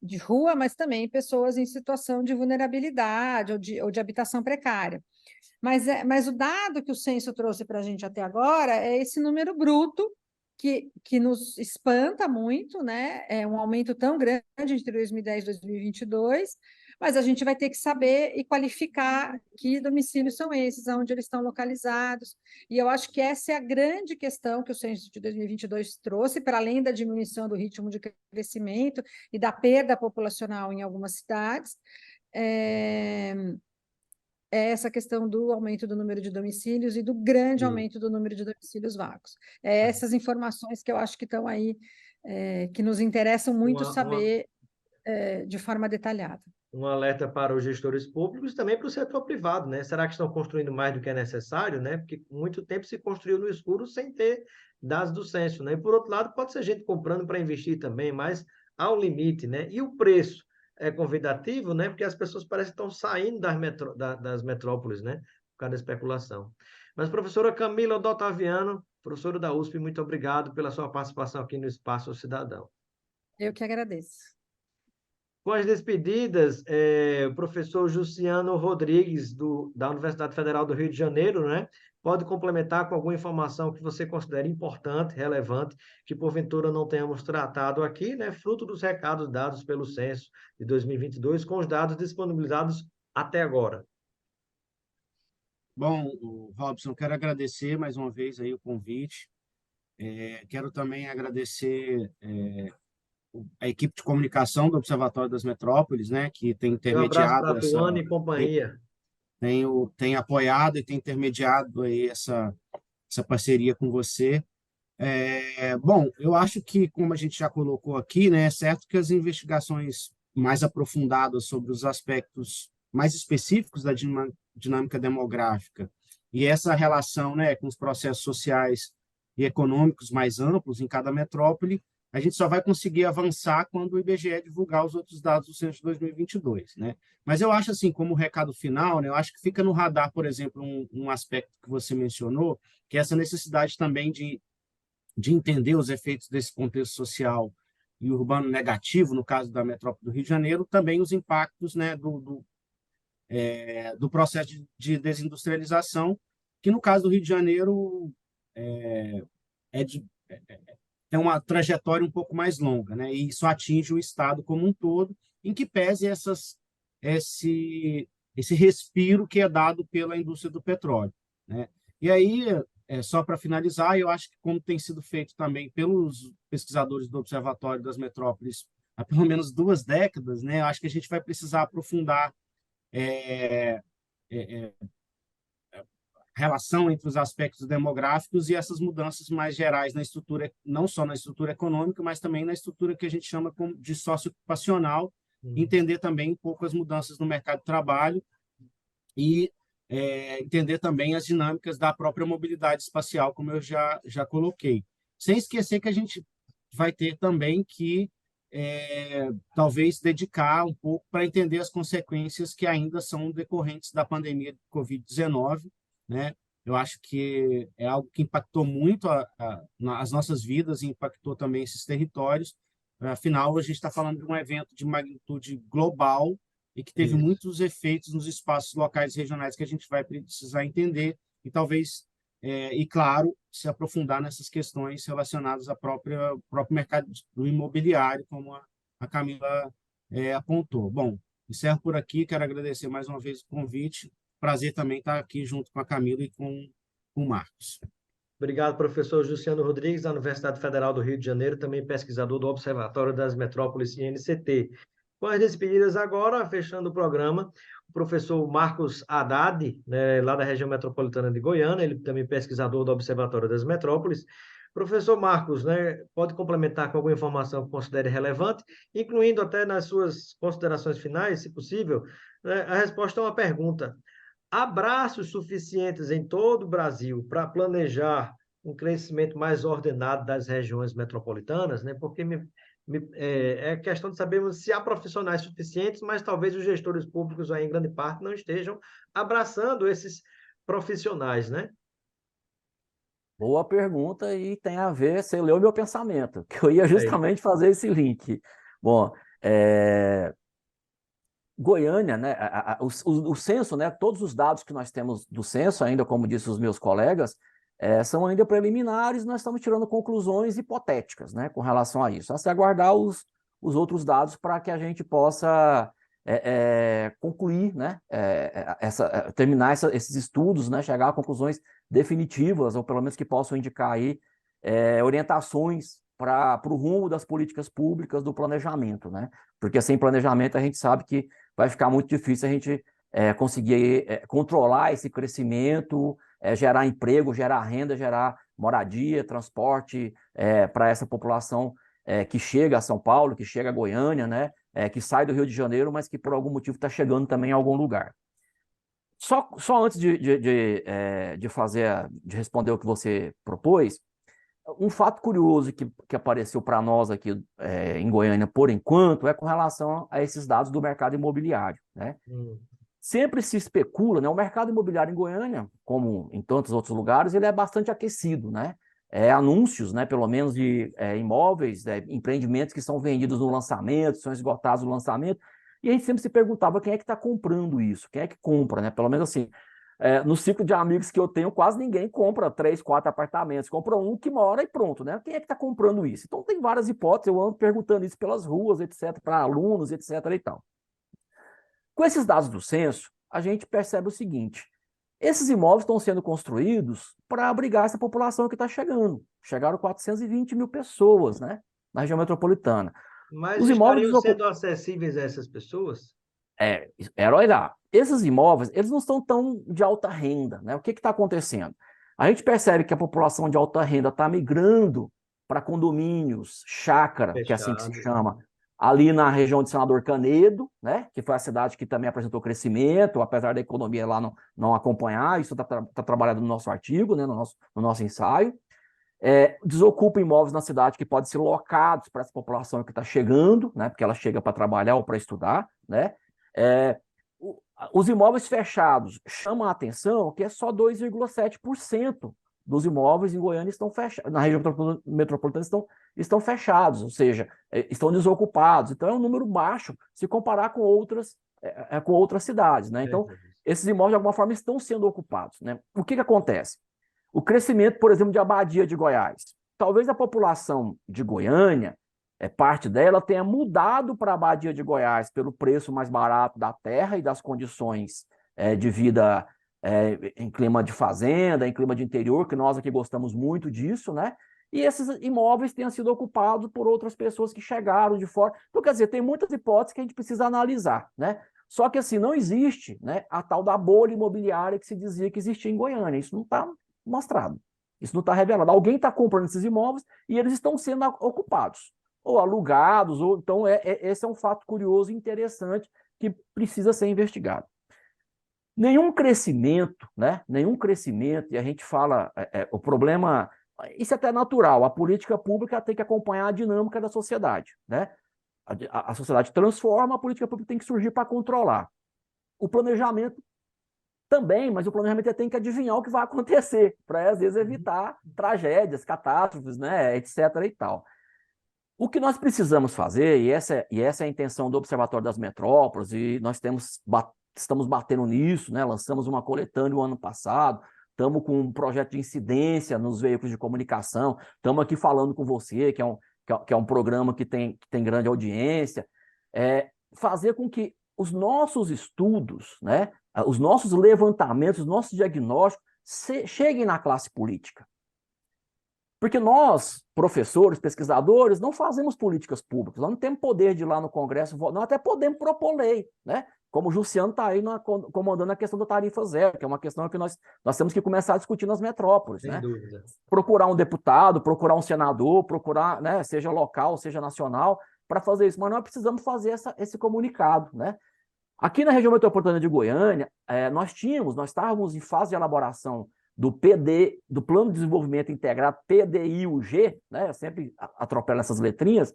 de rua, mas também pessoas em situação de vulnerabilidade ou de habitação precária. Mas o dado que o censo trouxe para a gente até agora é esse número bruto, que nos espanta muito, né? É um aumento tão grande entre 2010 e 2022, mas a gente vai ter que saber e qualificar que domicílios são esses, onde eles estão localizados. E eu acho que essa é a grande questão que o censo de 2022 trouxe, para além da diminuição do ritmo de crescimento e da perda populacional em algumas cidades. É, é essa questão do aumento do número de domicílios e do grande Sim. aumento do número de domicílios vagos. É essas informações que eu acho que estão aí, que nos interessam muito Uma, uma, saber de forma detalhada. um alerta para os gestores públicos e também para o setor privado, né? Será que estão construindo mais do que é necessário, né? Porque muito tempo se construiu no escuro sem ter dados do censo, né? E por outro lado, pode ser gente comprando para investir também, mas há um limite, né? E o preço é convidativo, né? Porque as pessoas parecem que estão saindo das metrópoles, né? Por causa da especulação. Mas, professora Camila Ottaviano, professora da USP, muito obrigado pela sua participação aqui no Espaço Cidadão. Eu que agradeço. Com as despedidas, o professor Jussiano Rodrigues, da Universidade Federal do Rio de Janeiro, né? Pode complementar com alguma informação que você considere importante, relevante, que porventura não tenhamos tratado aqui, né? Fruto dos recados dados pelo censo de 2022, com os dados disponibilizados até agora. Bom, Robson, quero agradecer mais uma vez aí o convite. Quero também agradecer a equipe de comunicação do Observatório das Metrópoles, né, que tem Um abraço intermediado para a Tuane e tem, companhia. tem apoiado e tem intermediado aí essa parceria com você. Bom, eu acho que, como a gente já colocou aqui, né, é certo que as investigações mais aprofundadas sobre os aspectos mais específicos da dinâmica demográfica e essa relação, né, com os processos sociais e econômicos mais amplos em cada metrópole, a gente só vai conseguir avançar quando o IBGE divulgar os outros dados do censo de 2022, né? Mas eu acho assim, como recado final, né, eu acho que fica no radar, por exemplo, um aspecto que você mencionou, que é essa necessidade também de entender os efeitos desse contexto social e urbano negativo, no caso da metrópole do Rio de Janeiro, também os impactos, né, do processo de desindustrialização, que no caso do Rio de Janeiro é, é, de, é uma trajetória um pouco mais longa, né, e isso atinge o Estado como um todo, em que pese esse respiro que é dado pela indústria do petróleo, né? E aí, só para finalizar, eu acho que, como tem sido feito também pelos pesquisadores do Observatório das Metrópoles há pelo menos 2 décadas, né, eu acho que a gente vai precisar aprofundar é, é, a relação entre os aspectos demográficos e essas mudanças mais gerais na estrutura, não só na estrutura econômica, mas também na estrutura que a gente chama de socioocupacional, entender também um pouco as mudanças no mercado de trabalho e entender também as dinâmicas da própria mobilidade espacial, como eu já coloquei. Sem esquecer que a gente vai ter também que talvez dedicar um pouco para entender as consequências que ainda são decorrentes da pandemia de Covid-19, né? Eu acho que é algo que impactou muito as nossas vidas e impactou também esses territórios. Afinal, a gente está falando de um evento de magnitude global e que teve Isso. muitos efeitos nos espaços locais e regionais que a gente vai precisar entender e talvez, e claro, se aprofundar nessas questões relacionadas ao próprio mercado do imobiliário, como a Camila apontou. Bom, encerro por aqui, quero agradecer mais uma vez o convite. Prazer também estar aqui junto com a Camila e com o Marcos. Obrigado, professor Jussiano Rodrigues, da Universidade Federal do Rio de Janeiro, também pesquisador do Observatório das Metrópoles INCT. Com as despedidas agora, fechando o programa, o professor Marcos Haddad, né, lá da região metropolitana de Goiânia, ele também pesquisador do Observatório das Metrópoles. Professor Marcos, né, pode complementar com alguma informação que considere relevante, incluindo até nas suas considerações finais, se possível, né, a resposta a uma pergunta. há braços suficientes em todo o Brasil para planejar um crescimento mais ordenado das regiões metropolitanas, né? Porque é questão de sabermos se há profissionais suficientes, mas talvez os gestores públicos, aí, em grande parte, não estejam abraçando esses profissionais, né? Boa pergunta e tem a ver, você leu meu pensamento, que eu ia Sei. justamente fazer esse link. Bom, Goiânia, né, o censo, né, todos os dados que nós temos do censo, ainda como disse os meus colegas, são ainda preliminares, nós estamos tirando conclusões hipotéticas, né, com relação a isso. É se aguardar os outros dados para que a gente possa concluir, né, terminar esses estudos, né, chegar a conclusões definitivas, ou pelo menos que possam indicar aí orientações para o rumo das políticas públicas do planejamento, né? Porque sem planejamento a gente sabe que vai ficar muito difícil a gente conseguir controlar esse crescimento, gerar emprego, gerar renda, gerar moradia, transporte para essa população que chega a São Paulo, que chega a Goiânia, né? Que sai do Rio de Janeiro, mas que por algum motivo está chegando também em algum lugar. Só antes de responder o que você propôs, um fato curioso que apareceu para nós aqui em Goiânia, por enquanto, é com relação a esses dados do mercado imobiliário, né? Sempre se especula, né? O mercado imobiliário em Goiânia, como em tantos outros lugares, ele é bastante aquecido, né? Anúncios, né? Pelo menos de imóveis, empreendimentos que são vendidos no lançamento, são esgotados no lançamento, e a gente sempre se perguntava quem é que está comprando isso, quem é que compra, né? Pelo menos assim, no ciclo de amigos que eu tenho, quase ninguém compra 3, 4 apartamentos, compra um que mora e pronto, né? Quem é que está comprando isso? Então tem várias hipóteses, eu ando perguntando isso pelas ruas, etc., para alunos, etc. e tal. Com esses dados do censo, a gente percebe o seguinte: esses imóveis estão sendo construídos para abrigar essa população que está chegando. Chegaram 420 mil pessoas, né, na região metropolitana. Mas Os imóveis estariam sendo acessíveis a essas pessoas? Era olhar. Esses imóveis, eles não estão tão de alta renda, né? O que está acontecendo? A gente percebe que a população de alta renda está migrando para condomínios, chácara, que é assim que se chama, ali na região de Senador Canedo, né? Que foi a cidade que também apresentou crescimento, apesar da economia lá não acompanhar. Isso está trabalhado no nosso artigo, né? No nosso ensaio. Desocupa imóveis na cidade que podem ser locados para essa população que está chegando, né? Porque ela chega para trabalhar ou para estudar, né? Os imóveis fechados chamam a atenção que é só 2,7% dos imóveis em Goiânia estão fechados, na região metropolitana estão fechados, ou seja, estão desocupados. Então é um número baixo se comparar com outras cidades, né? Então, esses imóveis de alguma forma estão sendo ocupados, né? O que acontece? O crescimento, por exemplo, de Abadia de Goiás. Talvez a população de Goiânia, parte dela tenha mudado para a Abadia de Goiás pelo preço mais barato da terra e das condições de vida em clima de fazenda, em clima de interior, que nós aqui gostamos muito disso, né? E esses imóveis tenham sido ocupados por outras pessoas que chegaram de fora. Então, quer dizer, tem muitas hipóteses que a gente precisa analisar, né? Só que, assim, não existe, né, a tal da bolha imobiliária que se dizia que existia em Goiânia. Isso não está mostrado. Isso não está revelado. Alguém está comprando esses imóveis e eles estão sendo ocupados, ou alugados, ou então esse é um fato curioso e interessante que precisa ser investigado. Nenhum crescimento, né? Nenhum crescimento, e a gente fala, o problema, isso é até natural, a política pública tem que acompanhar a dinâmica da sociedade, né? A sociedade transforma, a política pública tem que surgir para controlar. O planejamento também, mas o planejamento tem que adivinhar o que vai acontecer, para às vezes evitar tragédias, catástrofes, né, etc. e tal. O que nós precisamos fazer, e essa é a intenção do Observatório das Metrópoles, e nós estamos batendo nisso, né? Lançamos uma coletânea no ano passado, estamos com um projeto de incidência nos veículos de comunicação, estamos aqui falando com você, que é um programa que tem grande audiência, fazer com que os nossos estudos, né, os nossos levantamentos, os nossos diagnósticos cheguem na classe política. Porque nós, professores, pesquisadores, não fazemos políticas públicas, nós não temos poder de ir lá no Congresso, nós até podemos propor lei, né? Como o Jussiano está aí comandando a questão da tarifa zero, que é uma questão que nós temos que começar a discutir nas metrópoles. Sem né? dúvida. Procurar um deputado, procurar um senador, procurar, né, seja local, seja nacional, para fazer isso. Mas nós precisamos fazer esse comunicado. Né? Aqui na região metropolitana de Goiânia, nós estávamos em fase de elaboração do PD, do Plano de Desenvolvimento Integrado, PDIUG, né? Eu sempre atropelo essas letrinhas,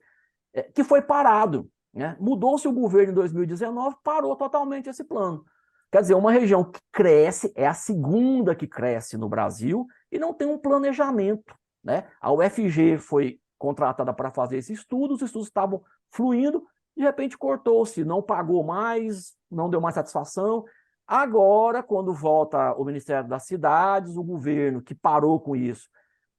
que foi parado, né? Mudou-se o governo em 2019, parou totalmente esse plano. Quer dizer, uma região que cresce, é a segunda que cresce no Brasil, e não tem um planejamento, né? A UFG foi contratada para fazer esse estudo, os estudos estavam fluindo, de repente cortou-se, não pagou mais, não deu mais satisfação. Agora, quando volta o Ministério das Cidades, o governo que parou com isso,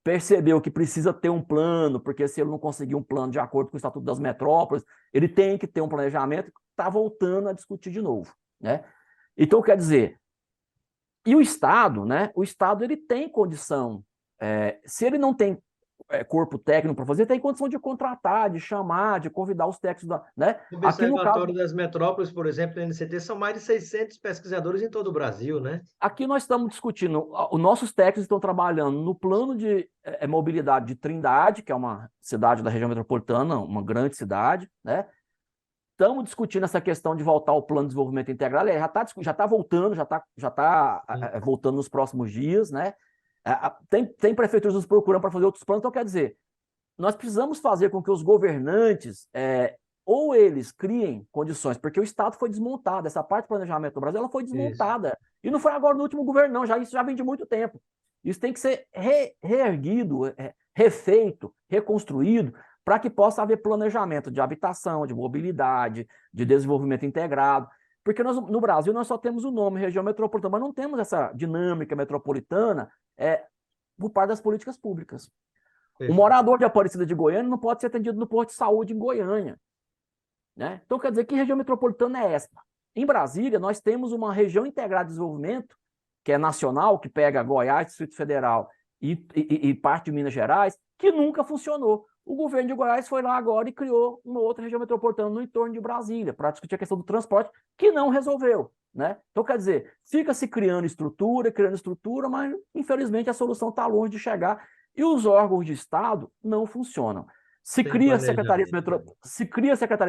percebeu que precisa ter um plano, porque se ele não conseguir um plano de acordo com o Estatuto das Metrópoles, ele tem que ter um planejamento, está voltando a discutir de novo, né? Então, quer dizer, e o Estado, né? O Estado ele tem condição, se ele não tem corpo técnico para fazer, tem condição de contratar, de chamar, de convidar os técnicos, né? O Observatório das Metrópoles, por exemplo, no NCT, são mais de 600 pesquisadores em todo o Brasil, né? Aqui nós estamos discutindo, os nossos técnicos estão trabalhando no plano de mobilidade de Trindade, que é uma cidade da região metropolitana, uma grande cidade, né? Estamos discutindo essa questão de voltar ao plano de desenvolvimento integral, já está voltando, já tá voltando nos próximos dias, né? Tem prefeituras nos procurando para fazer outros planos, então quer dizer, nós precisamos fazer com que os governantes, ou eles criem condições, porque o Estado foi desmontado, essa parte do planejamento do Brasil ela foi desmontada, isso. E não foi agora no último governo, não, isso já vem de muito tempo. Isso tem que ser reerguido, refeito, reconstruído, para que possa haver planejamento de habitação, de mobilidade, de desenvolvimento integrado, porque no Brasil nós só temos o nome região metropolitana, mas não temos essa dinâmica metropolitana por parte das políticas públicas. O morador de Aparecida de Goiânia não pode ser atendido no posto de saúde em Goiânia, né? Então, quer dizer, que região metropolitana é essa? Em Brasília, nós temos uma região integrada de desenvolvimento, que é nacional, que pega Goiás, Distrito Federal e parte de Minas Gerais, que nunca funcionou. O governo de Goiás foi lá agora e criou uma outra região metropolitana no entorno de Brasília, para discutir a questão do transporte, que não resolveu, né? Então, quer dizer, fica se criando estrutura, mas, infelizmente, a solução está longe de chegar. E os órgãos de Estado não funcionam. Se cria secretarias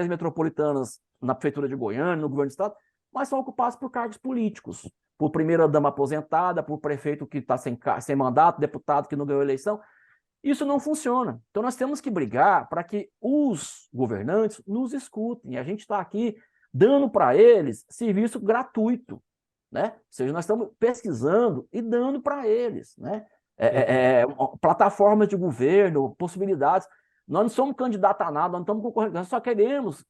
metropolitanas na Prefeitura de Goiânia, no governo do Estado, mas são ocupados por cargos políticos, por primeira-dama aposentada, por prefeito que está sem mandato, deputado que não ganhou eleição. Isso não funciona. Então, nós temos que brigar para que os governantes nos escutem. A gente está aqui dando para eles serviço gratuito, né? Ou seja, nós estamos pesquisando e dando para eles, né? Plataformas de governo, possibilidades. Nós não somos candidatos a nada, nós não estamos concorrendo, nós só queremos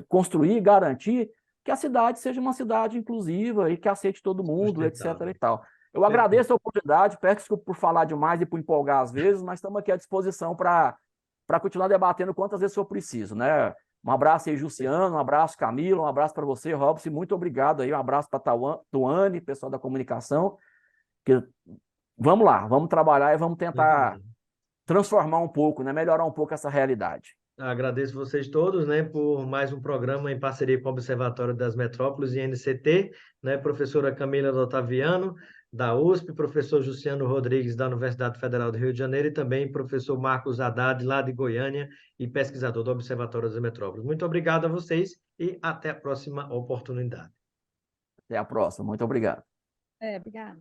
construir, garantir que a cidade seja uma cidade inclusiva e que aceite todo mundo, etc. e tal. Eu agradeço a oportunidade, peço desculpa por falar demais e por empolgar às vezes, mas estamos aqui à disposição para continuar debatendo quantas vezes for preciso, né? Um abraço aí, Juciano, um abraço, Camila, um abraço para você, Robson, muito obrigado aí, um abraço para Tuane, pessoal da comunicação, que vamos lá, vamos trabalhar e vamos tentar transformar um pouco, né? Melhorar um pouco essa realidade. Agradeço vocês todos, né, por mais um programa em parceria com o Observatório das Metrópoles e NCT, né, professora Camila Otaviano, da USP, professor Juciano Rodrigues, da Universidade Federal do Rio de Janeiro, e também professor Marcos Haddad, lá de Goiânia, e pesquisador do Observatório das Metrópoles. Muito obrigado a vocês e até a próxima oportunidade. Até a próxima. Muito obrigado. Obrigado.